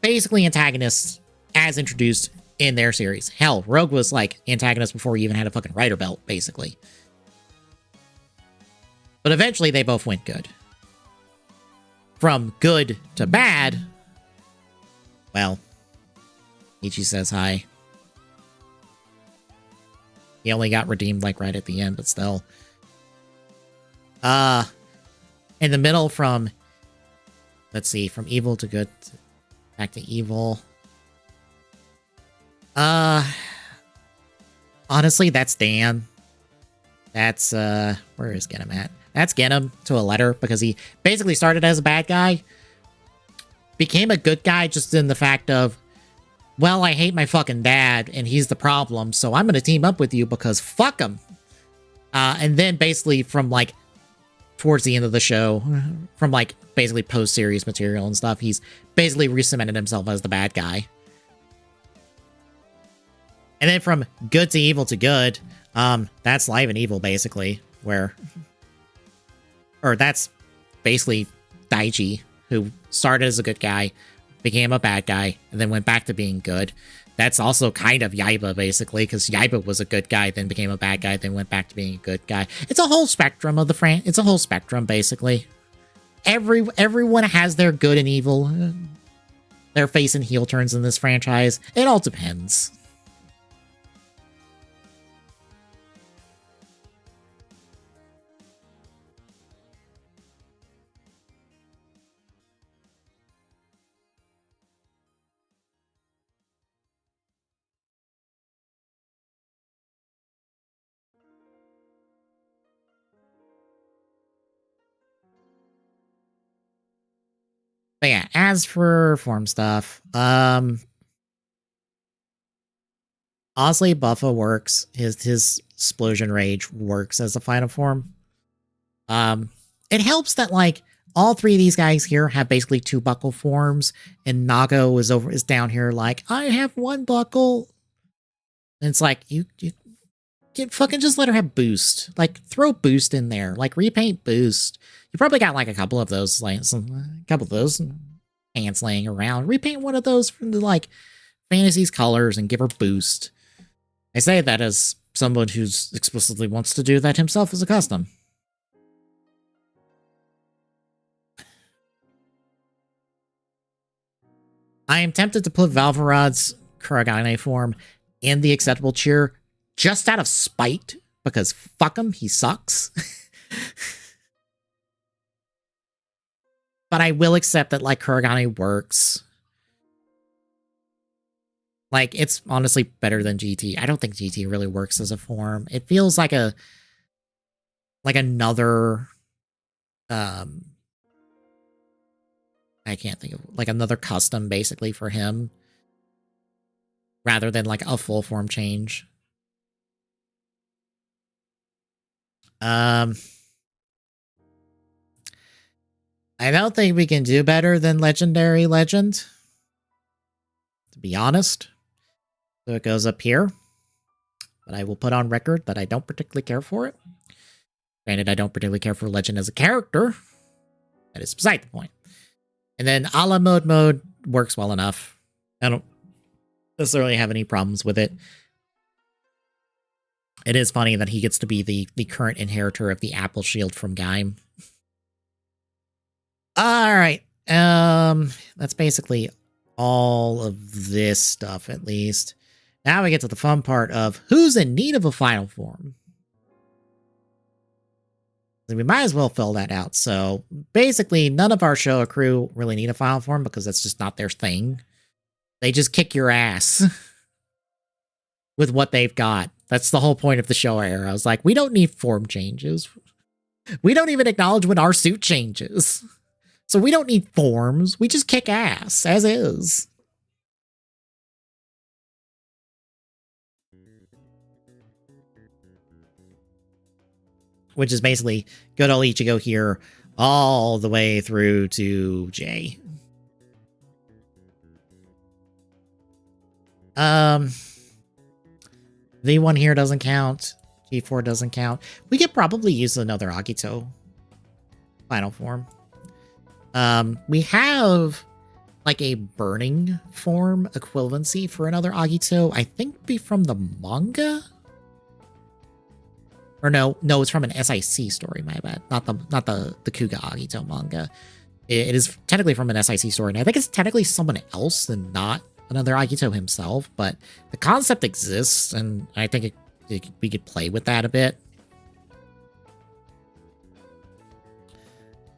A: basically antagonists as introduced in their series. Hell, Rogue was like antagonist before he even had a fucking rider belt, basically. But eventually they both went good. From good to bad, well, Ichi says hi. He only got redeemed like right at the end, but still. In the middle from, let's see, from evil to good, back to evil. Honestly, that's Dan. That's, where is Genom at? That's Genom to a letter, because he basically started as a bad guy, became a good guy just in the fact of, well, I hate my fucking dad, and he's the problem, so I'm gonna team up with you because fuck him. And then basically from, like, towards the end of the show, from, like, basically post-series material and stuff, he's basically re-cemented himself as the bad guy. And then from good to evil to good, that's Live and Evil, basically, where... Or that's basically Daichi, who started as a good guy, became a bad guy, and then went back to being good. That's also kind of Yaiba, basically, because Yaiba was a good guy, then became a bad guy, then went back to being a good guy. It's a whole spectrum of the it's a whole spectrum, basically. Everyone has their good and evil, their face and heel turns in this franchise. It all depends. But yeah, as for form stuff, honestly, Buffa works. His Explosion Rage works as a final form. It helps that, like, all three of these guys here have basically 2 buckle forms, and Nago is down here like, I have 1 buckle. And it's like, you fucking just let her have boost. Like, throw boost in there. Like, repaint boost. You probably got like a couple of those, like pants laying around. Repaint one of those from the, like, Fantasy's colors and give her boost. I say that as someone who's explicitly wants to do that himself as a custom. I am tempted to put Valvarod's Kuragane form in the acceptable tier just out of spite, because fuck him, he sucks. But I will accept that, like, Kuragane works. Like, it's honestly better than GT. I don't think GT really works as a form. It feels like another, I can't think of, like, another custom, basically, for him, rather than, like, a full form change. I don't think we can do better than Legendary Legend, to be honest. So it goes up here. But I will put on record that I don't particularly care for it. Granted, I don't particularly care for Legend as a character. That is beside the point. And then a la mode works well enough. I don't necessarily have any problems with it. It is funny that he gets to be the current inheritor of the Apple Shield from Gaim. Alright. That's basically all of this stuff, at least. Now we get to the fun part of who's in need of a final form. We might as well fill that out. So basically, none of our show crew really need a final form because that's just not their thing. They just kick your ass. with what they've got. That's the whole point of the show era. I was like, we don't need form changes. We don't even acknowledge when our suit changes. So we don't need forms. We just kick ass as is. Which is basically good old Ichigo here all the way through to J. V1 here doesn't count. G4 doesn't count. We could probably use another Agito final form. We have like a burning form equivalency for another Agito. I think be from the manga. Or no, it's from an SIC story, my bad. Not the Kuga Agito manga. It is technically from an SIC story, and I think it's technically someone else and not another Agito himself, but the concept exists, and I think we could play with that a bit.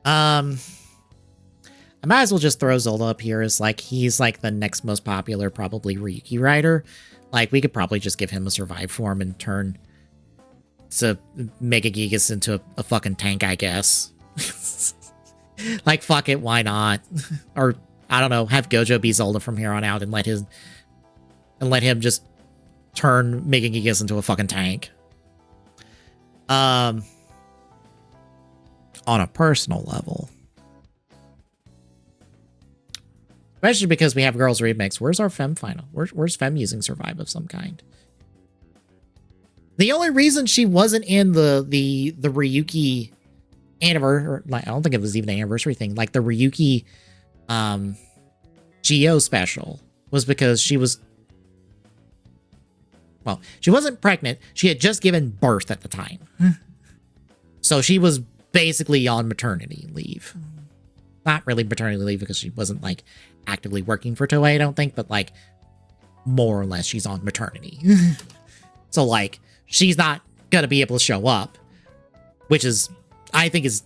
A: I might as well just throw Zola up here as like he's like the next most popular probably Ryuki rider. Like we could probably just give him a survive form and turn to Mega Gigas into a fucking tank, I guess. Like fuck it, why not? Or I don't know, have Gojo be Zola from here on out and let him just turn Mega Gigas into a fucking tank. On a personal level. Especially because we have Girls Remix. Where's our Femme final? Where's Femme using Survive of some kind? The only reason she wasn't in the Ryuki anniversary, I don't think it was even an anniversary thing, like the Ryuki Geo special, was because she wasn't pregnant. She had just given birth at the time. So she was basically on maternity leave. Not really maternity leave because she wasn't like actively working for Toei, I don't think, but like more or less she's on maternity. So like she's not gonna be able to show up, which is, I think is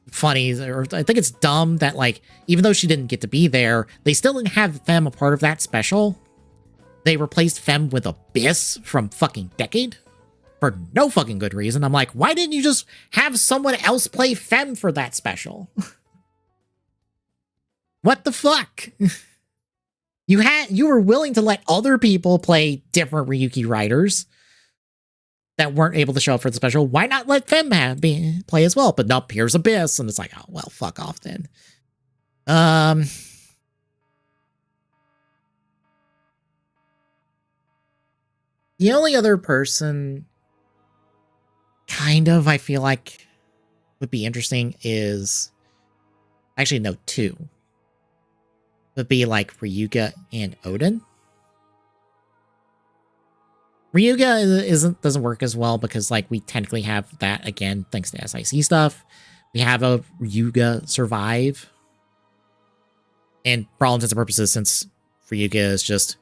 A: funny, or I think it's dumb that like, even though she didn't get to be there, they still didn't have Femme a part of that special. They replaced Femme with Abyss from fucking Decade for no fucking good reason. I'm like, why didn't you just have someone else play Femme for that special? What the fuck? You were willing to let other people play different Ryuki riders that weren't able to show up for the special. Why not let Femme play as well? But nope, here's Abyss, and it's like, oh well, fuck off then. The only other person kind of I feel like would be interesting is actually no, two. Would be like Ryuga and Odin. Ryuga doesn't work as well because like we technically have that again thanks to SIC stuff. We have a Ryuga survive, and for all intents and purposes, since Ryuga is just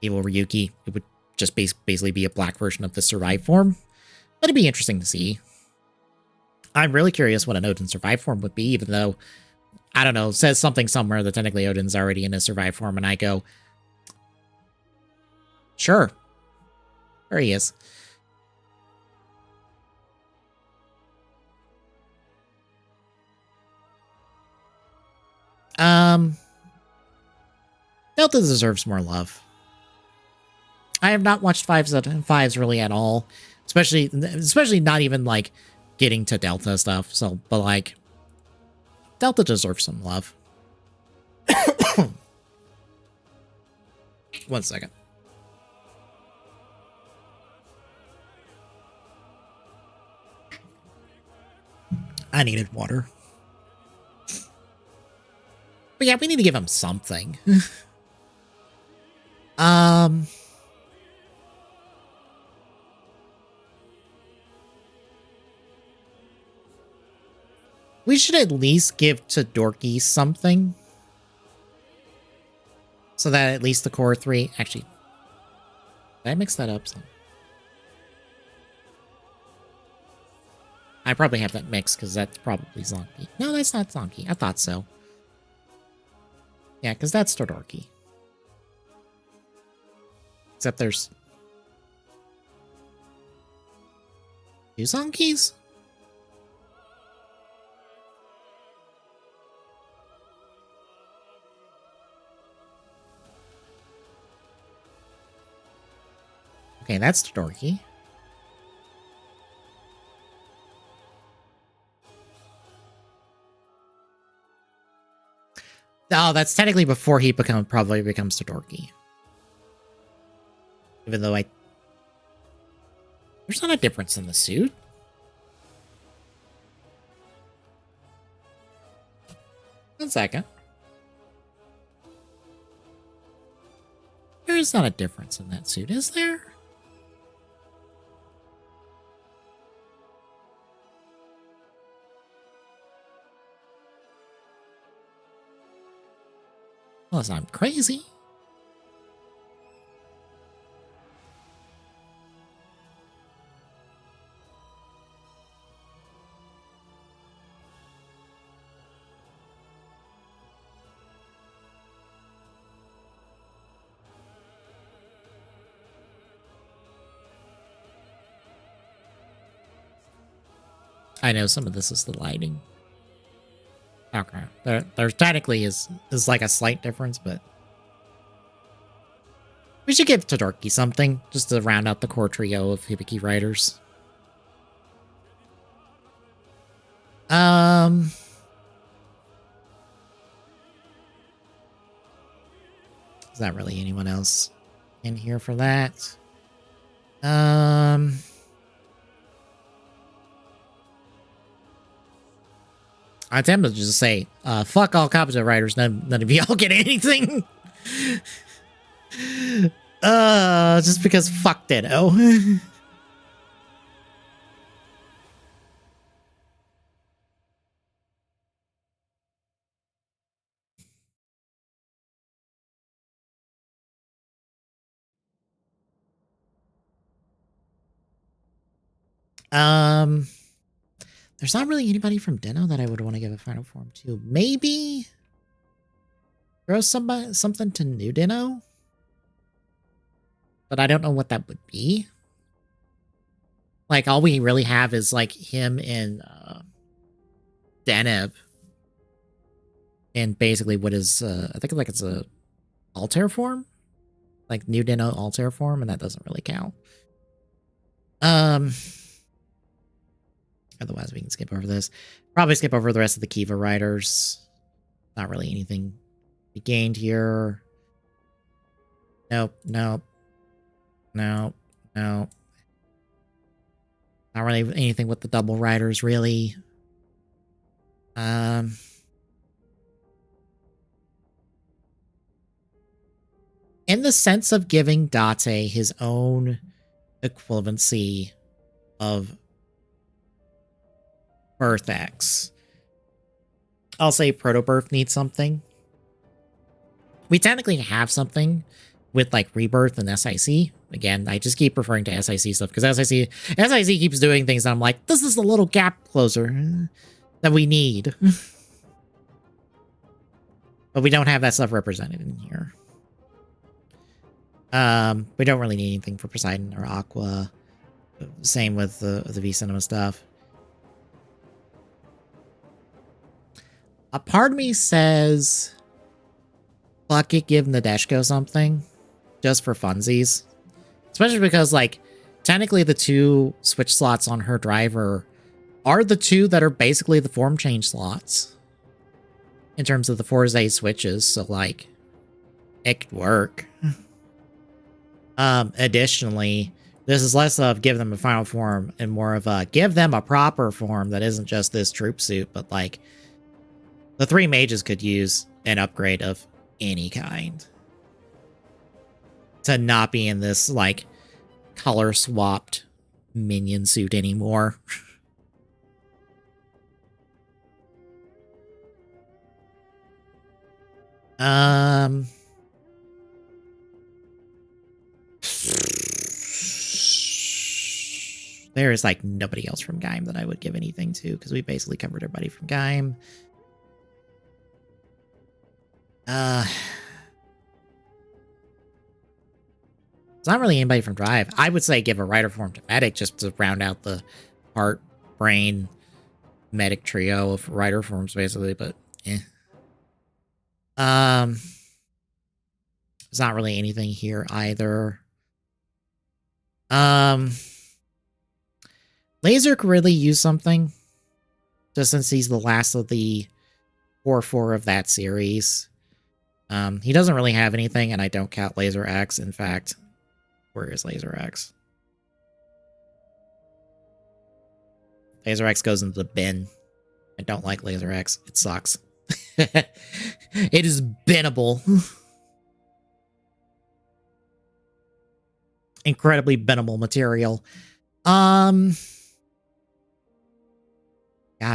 A: evil Ryuki, it would just basically be a black version of the survive form. But it'd be interesting to see. I'm really curious what an Odin survive form would be, even though, I don't know, says something somewhere that technically Odin's already in a survive form, and I go, sure. There he is. Delta deserves more love. I have not watched fives really at all, especially not even like getting to Delta stuff. So, but like, Delta deserves some love. 1 second. I needed water. But yeah, we need to give him something. We should at least give Todorki something. So that at least the core 3... Actually, did I mix that up? I probably have that mixed because that's probably Zonky. No, that's not Zonky. I thought so. Yeah, because that's Todorki. Except there's 2 song keys? Okay, that's dorky. Oh, that's technically before he probably becomes Todorki. Even though there's not a difference in the suit. One second. There is not a difference in that suit, is there? Unless I'm crazy. I know some of this is the lighting. Okay. There technically is like a slight difference, but we should give Todorki something just to round out the core trio of Hibiki riders. Is not really anyone else in here for that? I attempt to just say, fuck all competent writers, none of y'all get anything. Just because fuck Ditto. There's not really anybody from Ditto that I would want to give a final form to. Maybe throw something to New Ditto, but I don't know what that would be. Like, all we really have is like him and Deneb, and basically what is I think like it's a Altair form, like New Ditto Altair form, and that doesn't really count. Otherwise, we can skip over this. Probably skip over the rest of the Kiva riders. Not really anything to be gained here. Nope, nope. Nope, nope. Not really anything with the double riders, really. In the sense of giving Date his own equivalency of Birth X, I'll say Proto Birth needs something. We technically have something with like Rebirth and SIC. Again, I just keep referring to SIC stuff because SIC keeps doing things that I'm like, this is the little gap closer that we need. But we don't have that stuff represented in here. We don't really need anything for Poseidon or Aqua. Same with the V Cinema stuff. A part of me says, fuck it, give Nadeshko something. Just for funsies. Especially because, like, technically the 2 switch slots on her driver are the 2 that are basically the form change slots. In terms of the Forze switches, so, like, it could work. Additionally, this is less of give them a final form and more of a give them a proper form that isn't just this troop suit, but, like, the 3 mages could use an upgrade of any kind. To not be in this, like, color-swapped minion suit anymore. There is, like, nobody else from Gaim that I would give anything to, because we basically covered everybody from Gaim. It's not really anybody from Drive. I would say give a writer form to Medic just to round out the heart, brain, Medic trio of writer forms, basically, but eh. There's not really anything here either. Laser could really use something, just since he's the last of the core four of that series. He doesn't really have anything, and I don't count Laser X. In fact, where is Laser X? Laser X goes into the bin. I don't like Laser X. It sucks. It is binnable. Incredibly binnable material. God,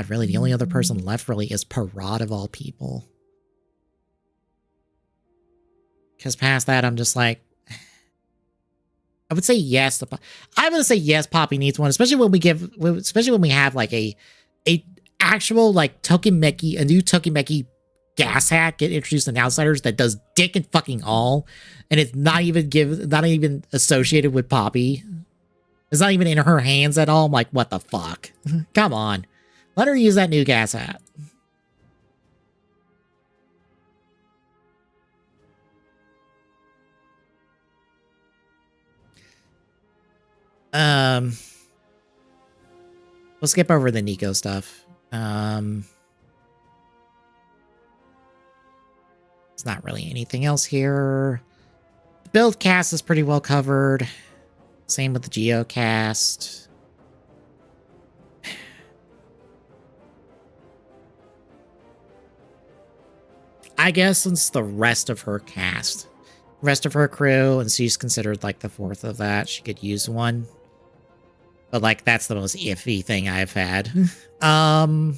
A: really, the only other person left really is Parad of all people. Because past that, I'm just like, I would say yes. I'm gonna say yes. Poppy needs one, especially when we have like a actual like Tokimeki, a new Tokimeki gas hat get introduced in Outsiders that does dick and fucking all, and it's not even associated with Poppy. It's not even in her hands at all. I'm like, what the fuck? Come on, let her use that new gas hat. We'll skip over the Nico stuff. It's not really anything else here. The build cast is pretty well covered. Same with the geocast. I guess since the rest of her cast, rest of her crew, and she's considered like the fourth of that, she could use one. But like that's the most iffy thing I've had. Now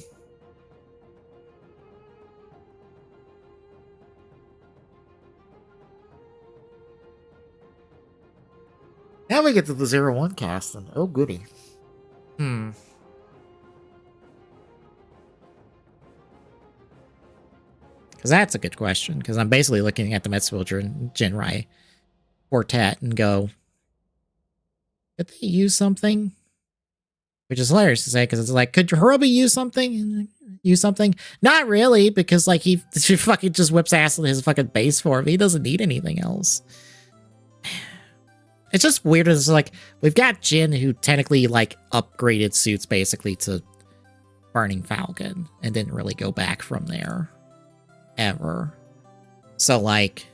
A: we get to the 0-1 cast, and oh goody. Because that's a good question, because I'm basically looking at the Metsuilger and Jinrai quartet and go, did they use something? Which is hilarious to say, because it's like, could Hirobi use something? Not really, because like he fucking just whips ass in his fucking base form. He doesn't need anything else. It's just weird. It's like, we've got Jin, who technically like upgraded suits basically to Burning Falcon and didn't really go back from there ever. So like,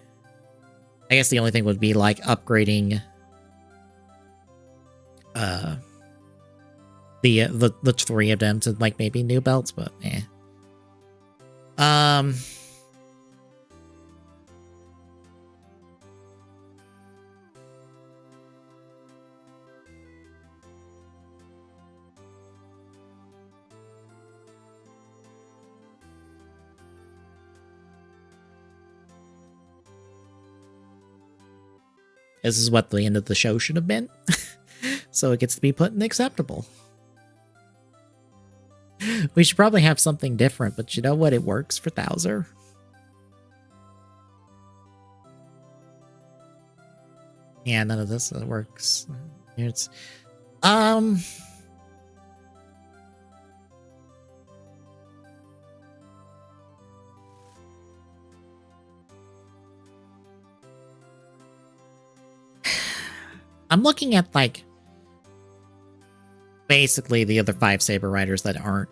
A: I guess the only thing would be like upgrading the three of them to like maybe new belts, but eh. This is what the end of the show should have been. So it gets to be put in acceptable. We should probably have something different, but you know what? It works for Thouser. Yeah, none of this works. It's I'm looking at like basically the other 5 Saber Riders that aren't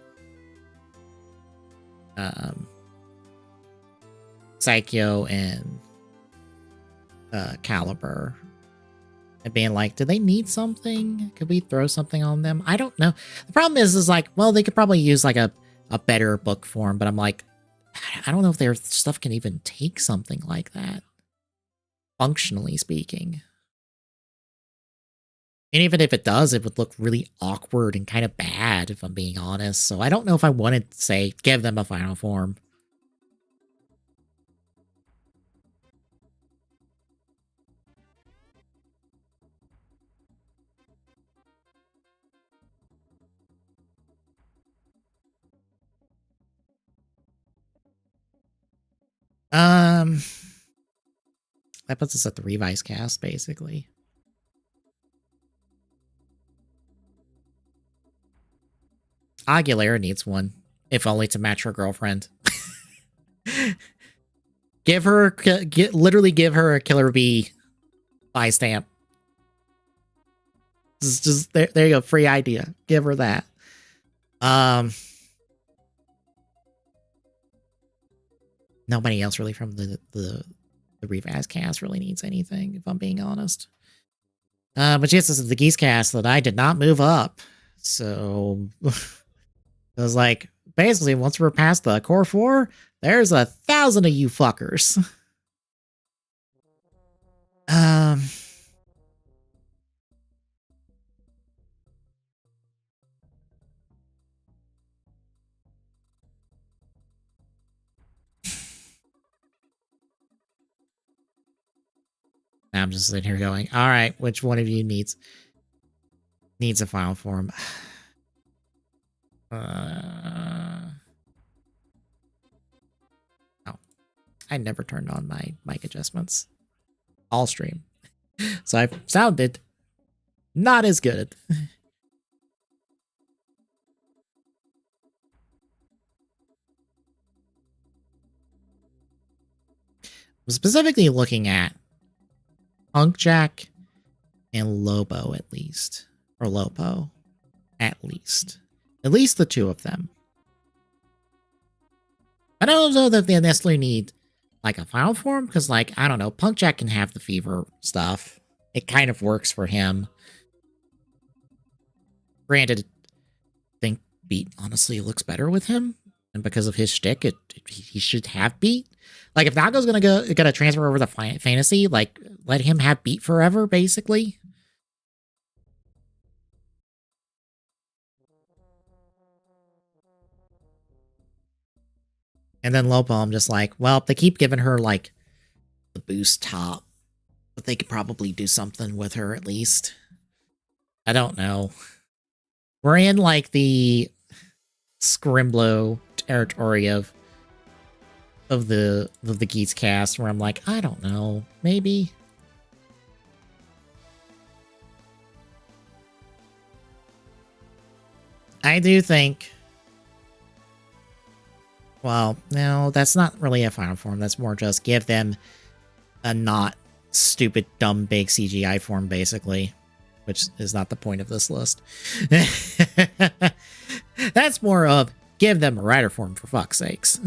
A: Psycho and Caliber, and being like, do they need something? Could we throw something on them? I don't know. The problem is like, well, they could probably use like a better book form, but I'm like, I don't know if their stuff can even take something like that, functionally speaking. And even if it does, it would look really awkward and kind of bad, if I'm being honest. So I don't know if I wanted to say, give them a final form. That puts us at the revised cast, basically. Aguilera needs one, if only to match her girlfriend. Literally give her a Killer Bee buy stamp. Just there you go, free idea. Give her that. Nobody else really from the Revaz cast really needs anything, if I'm being honest. But yes, this is the Geese cast that I did not move up. So it was like, basically, once we're past the core 4, there's 1,000 of you fuckers. I'm just sitting here going, all right, which one of you needs a final form? Oh, I never turned on my mic adjustments all stream. So I've sounded not as good. I'm specifically looking at Punk Jack and Lobo at least. Or Lopo. At least. At least the two of them. I don't know that they necessarily need like a final form, because like, I don't know, Punk Jack can have the fever stuff. It kind of works for him. Granted, I think Beat honestly looks better with him. And because of his shtick, he should have Beat. Like, if Nago's gonna transfer over the fantasy, like, let him have Beat forever, basically. And then Lopo, I'm just like, well, they keep giving her, like, the boost top. But they could probably do something with her, at least. I don't know. We're in, like, the Scrimblow territory of the Geese cast, where I'm like, I don't know, maybe. I do think, well, no, that's not really a final form. That's more just give them a not stupid, dumb, big CGI form, basically, which is not the point of this list. That's more of give them a rider form, for fuck's sakes.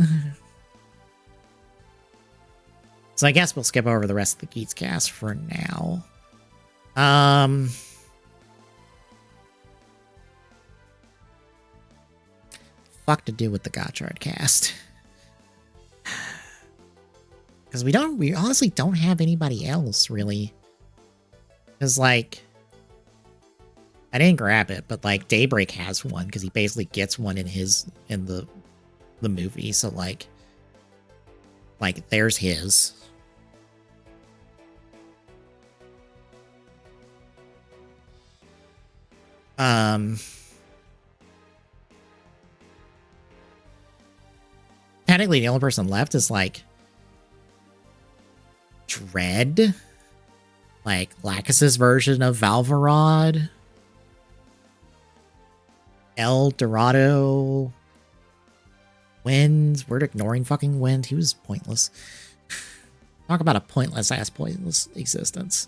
A: So I guess we'll skip over the rest of the Geats cast for now. Fuck to do with the Gotchard cast. Because we honestly don't have anybody else, really. Because, like, I didn't grab it, but, like, Daybreak has one, because he basically gets one in the movie, so, like, there's his. Technically, the only person left is, like, Dread. Like, Lacus's version of Valvarod. El Dorado. Wind. We're ignoring fucking Wind. He was pointless. Talk about a pointless existence.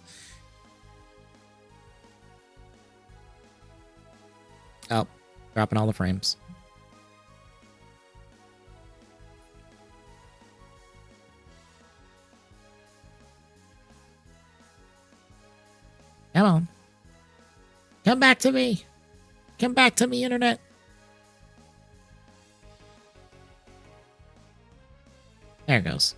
A: Oh, dropping all the frames. Come on. Come back to me. Come back to me, internet. There it goes.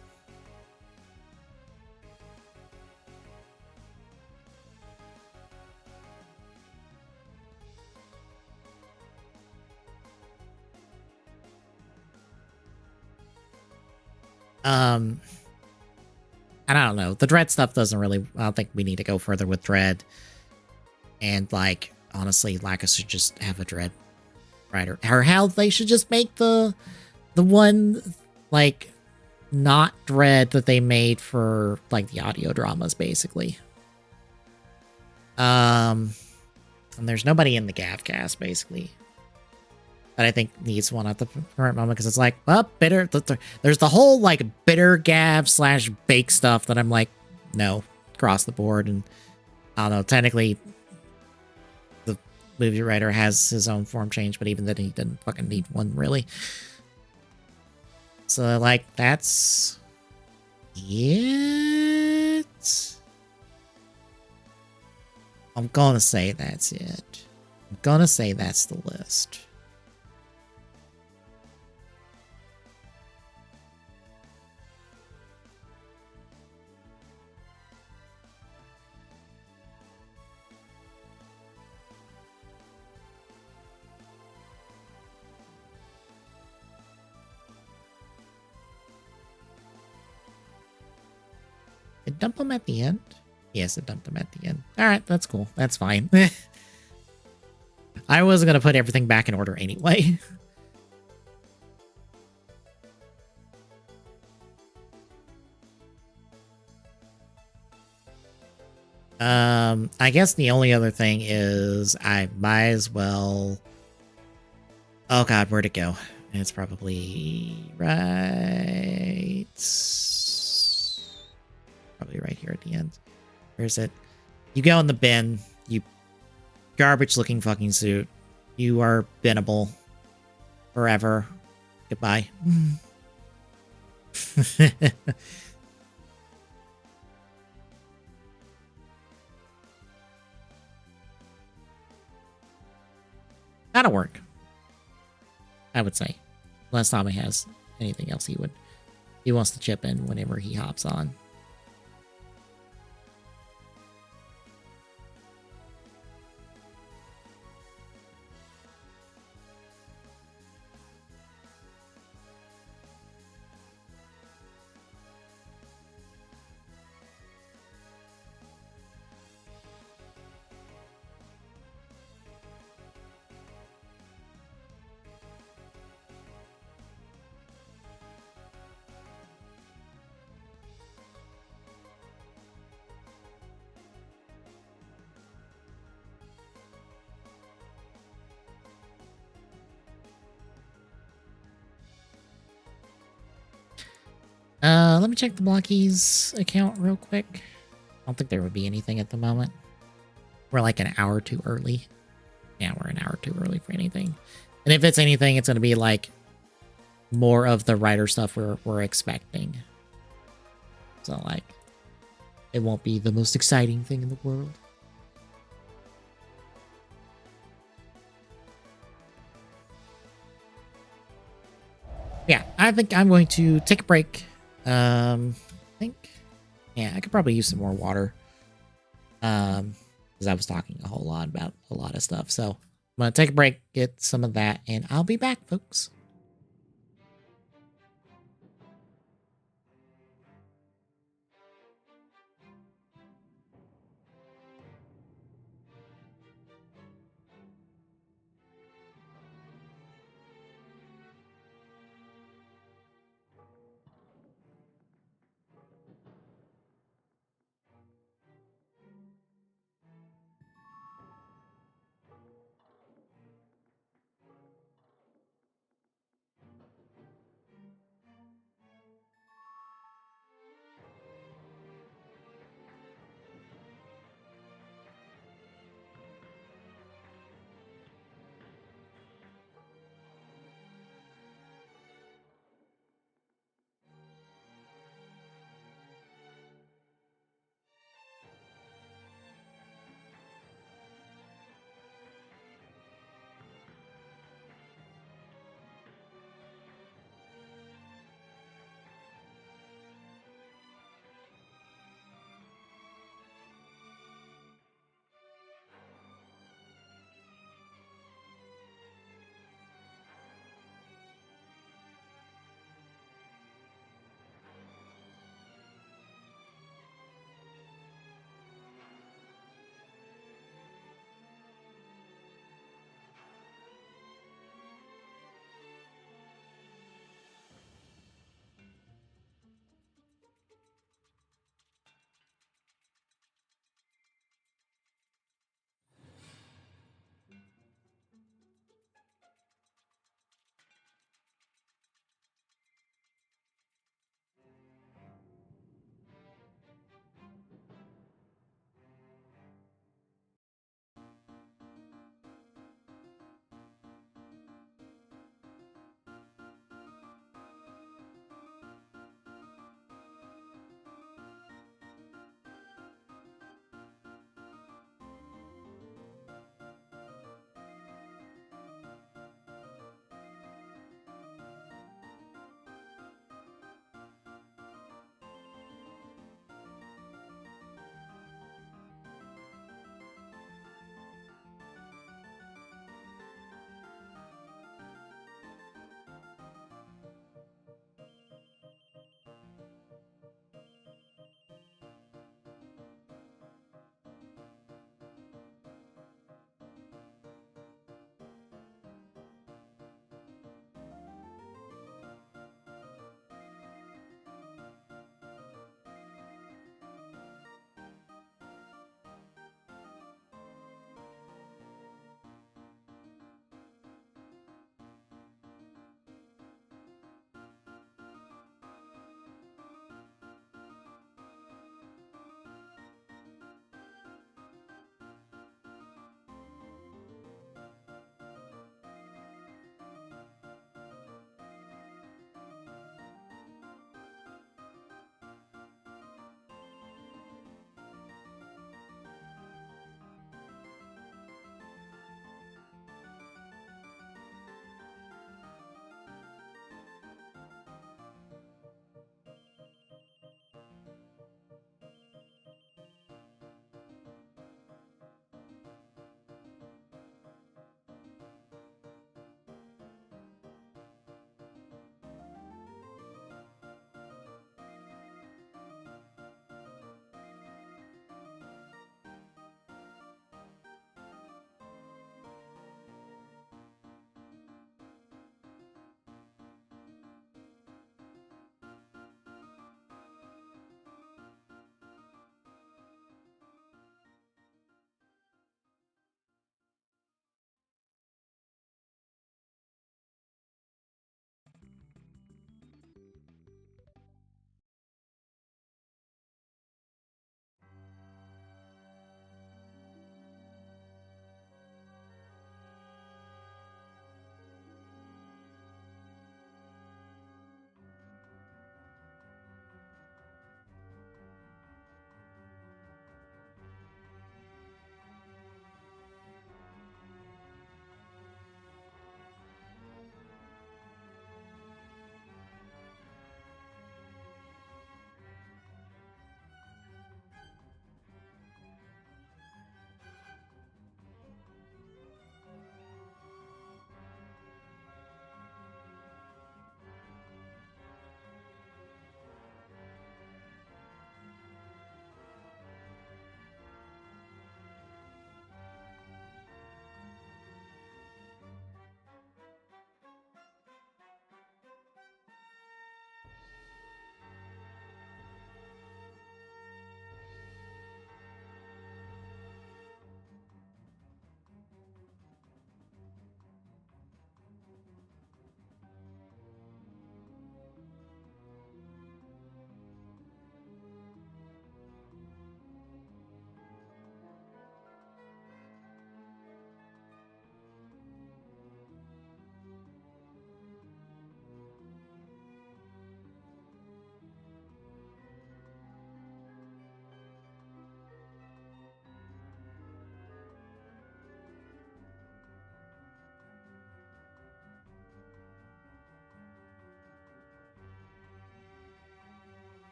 A: I don't know. The Dread stuff doesn't really... I don't think we need to go further with Dread. And, like, honestly, Lacus should just have a Dread rider. Or hell, they should just make the one, like, not Dread that they made for, like, the audio dramas, basically. And there's nobody in the Gavcast, basically. that I think needs one at the current moment, because it's like, well, bitter. There's the whole like bitter gab slash bake stuff that I'm like, no, across the board. And I don't know, technically the movie writer has his own form change, but even then he didn't fucking need one really. So like that's it. I'm gonna say that's it. I'm gonna say that's the list. It dumped them at the end? Yes, it dumped them at the end. Alright, that's cool. That's fine. I wasn't going to put everything back in order anyway. I guess the only other thing is I might as well... Oh god, where'd it go? It's probably right... Probably right here at the end. Where's it? You go in the bin. You garbage-looking fucking suit. You are binnable. Forever. Goodbye. That'll work. I would say. Unless Tommy has anything else he wants to chip in whenever he hops on. Let me check the Blockies account real quick. I don't think there would be anything at the moment. We're like an hour too early. Yeah, we're an hour too early for anything. And if it's anything, it's going to be like more of the writer stuff we're expecting. So like, it won't be the most exciting thing in the world. Yeah, I think I'm going to take a break. I think, yeah, I could probably use some more water. Because I was talking a whole lot about a lot of stuff. So I'm going to take a break, get some of that, and I'll be back, folks.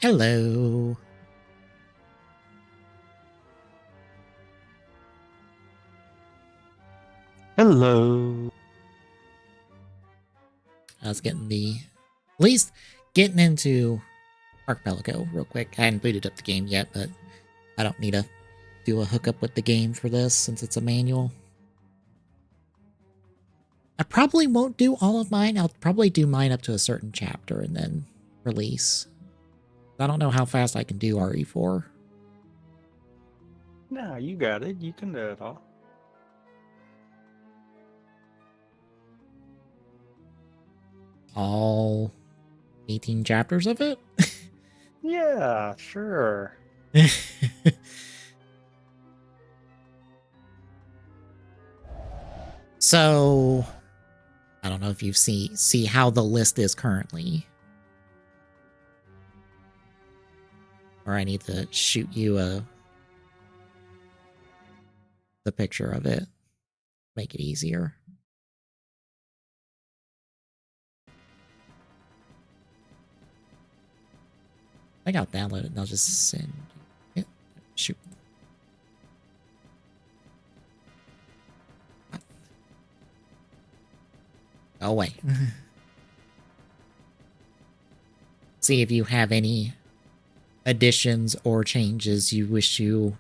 A: Hello.
B: Hello.
A: I was getting at least getting into Archipelago real quick. I hadn't booted up the game yet, but I don't need to do a hookup with the game for this since it's a manual. I probably won't do all of mine. I'll probably do mine up to a certain chapter and then release. I don't know how fast I can do RE4.
B: No, you got it. You can do it all.
A: All 18 chapters of it?
B: Yeah, sure.
A: So, I don't know if you see how the list is currently. Or I need to shoot you the picture of it. Make it easier. I think I'll download it and I'll just send it. Shoot. Go away. See if you have any additions or changes you wish you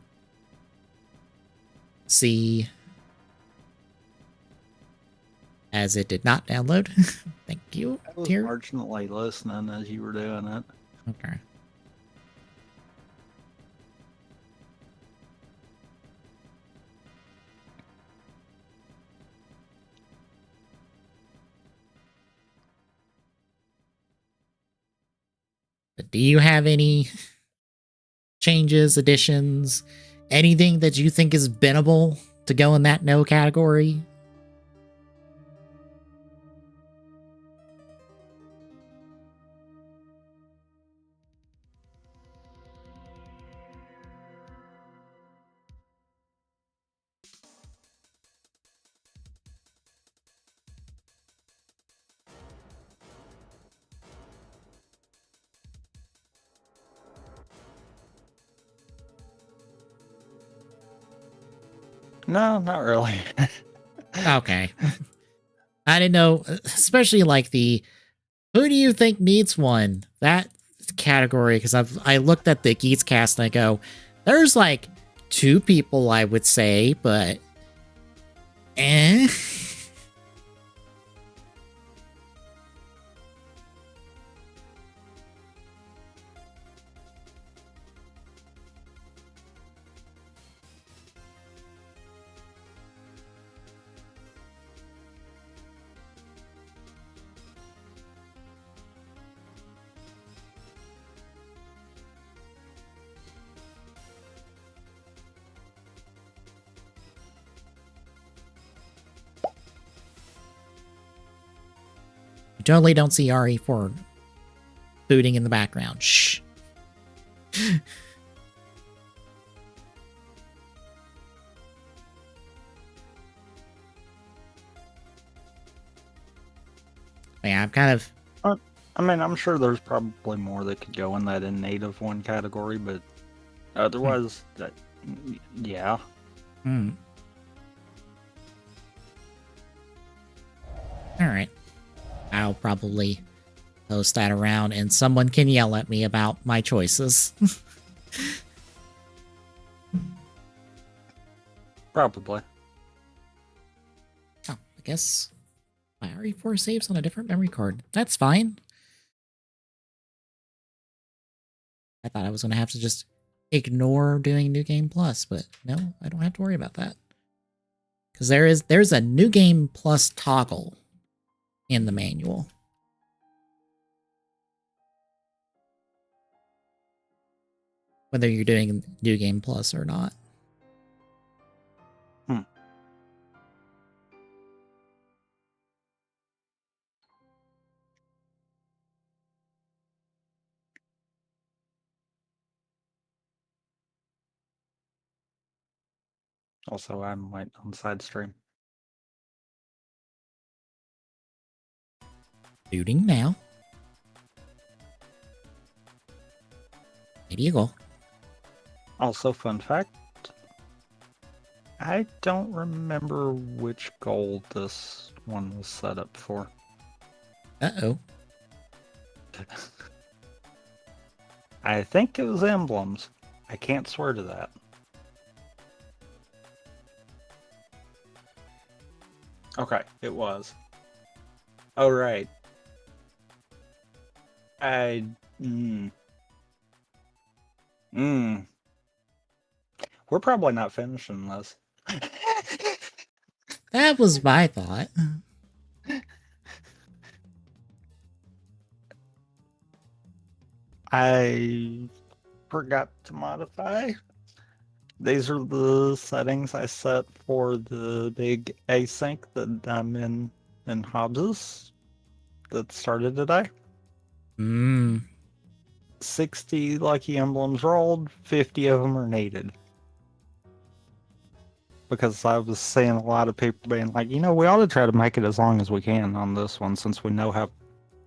A: see, as it did not download. Thank you.
B: I was
A: Dear.
B: marginally listening as you were doing it.
A: Okay. But do you have any changes, additions, anything that you think is binnable to go in that no category?
B: No, not really.
A: Okay. I didn't know, especially like the who do you think needs one? That category, because I looked at the Geeks cast and I go, there's like 2 people I would say, but eh. You totally don't see RE4 booting in the background. Shh. Yeah, I'm kind of...
B: I mean, I'm sure there's probably more that could go in that in native one category, but otherwise, yeah.
A: Alright. I'll probably post that around and someone can yell at me about my choices.
B: Probably.
A: Oh, I guess my RE4 saves on a different memory card. That's fine. I thought I was going to have to just ignore doing New Game Plus, but no, I don't have to worry about that. Because there's a New Game Plus toggle in the manual. Whether you're doing New Game Plus or not.
B: Also, I might on side stream.
A: Booting now. Lady Eagle.
B: Also, fun fact, I don't remember which goal this one was set up for.
A: Uh-oh.
B: I think it was emblems. I can't swear to that. Okay, it was. Oh, right. We're probably not finishing this.
A: That was my thought.
B: I forgot to modify. These are the settings I set for the big async that I'm in Hobbs's that started today. 60 lucky emblems rolled, 50 of them are needed. Because I was seeing a lot of people being like, we ought to try to make it as long as we can on this one since we know how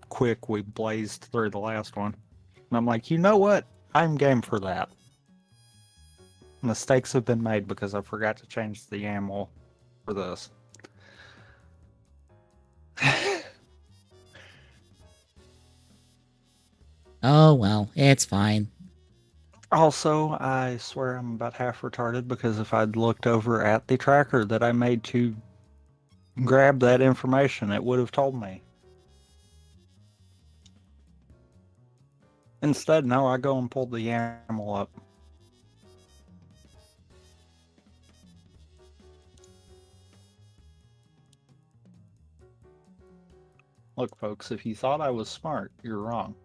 B: quick we blazed through the last one. And I'm like, you know what? I'm game for that. Mistakes have been made because I forgot to change the YAML for this.
A: Oh, well, it's fine.
B: Also, I swear I'm about half retarded because if I'd looked over at the tracker that I made to grab that information, it would have told me. Instead, no, I go and pull the YAML up. Look, folks, if you thought I was smart, you're wrong.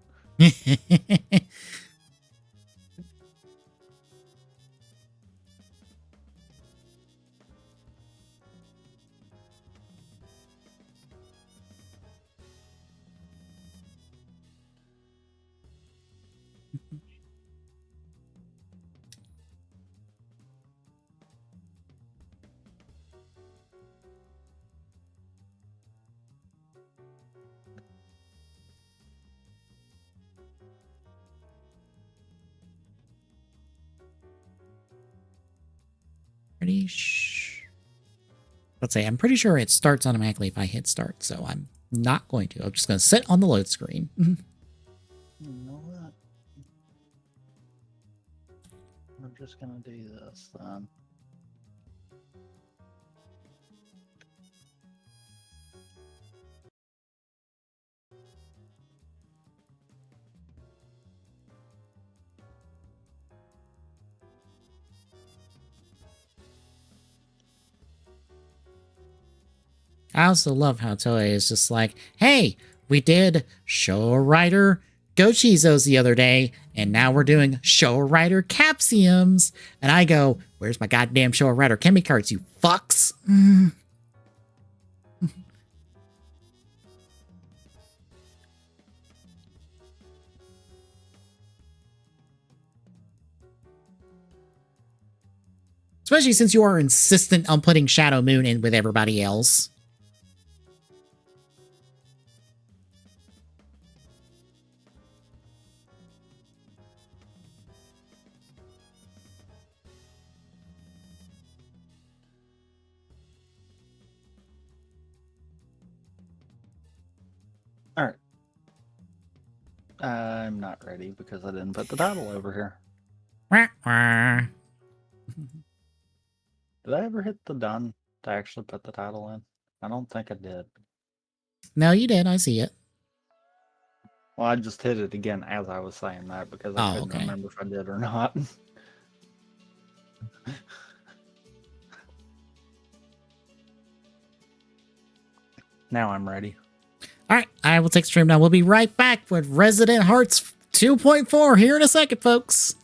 A: Let's say I'm pretty sure it starts automatically if I hit start, so I'm not going to. I'm just going to sit on the load screen.
B: You know what? I'm just going to do this then.
A: I also love how Toei is just like, hey, we did Show Rider Gochizos the other day, and now we're doing Show Rider Capsiums. And I go, where's my goddamn Show Rider Chemi cards, you fucks? Especially since you are insistent on putting Shadow Moon in with everybody else.
B: All right. I'm not ready because I didn't put the title over here. Did I ever hit the done to actually put the title in? I don't think I did.
A: No, you did. I see it.
B: Well, I just hit it again as I was saying that because I couldn't remember if I did or not. Now I'm ready.
A: All right, I will take stream now. We'll be right back with Resident Hearts 2.4 here in a second, folks.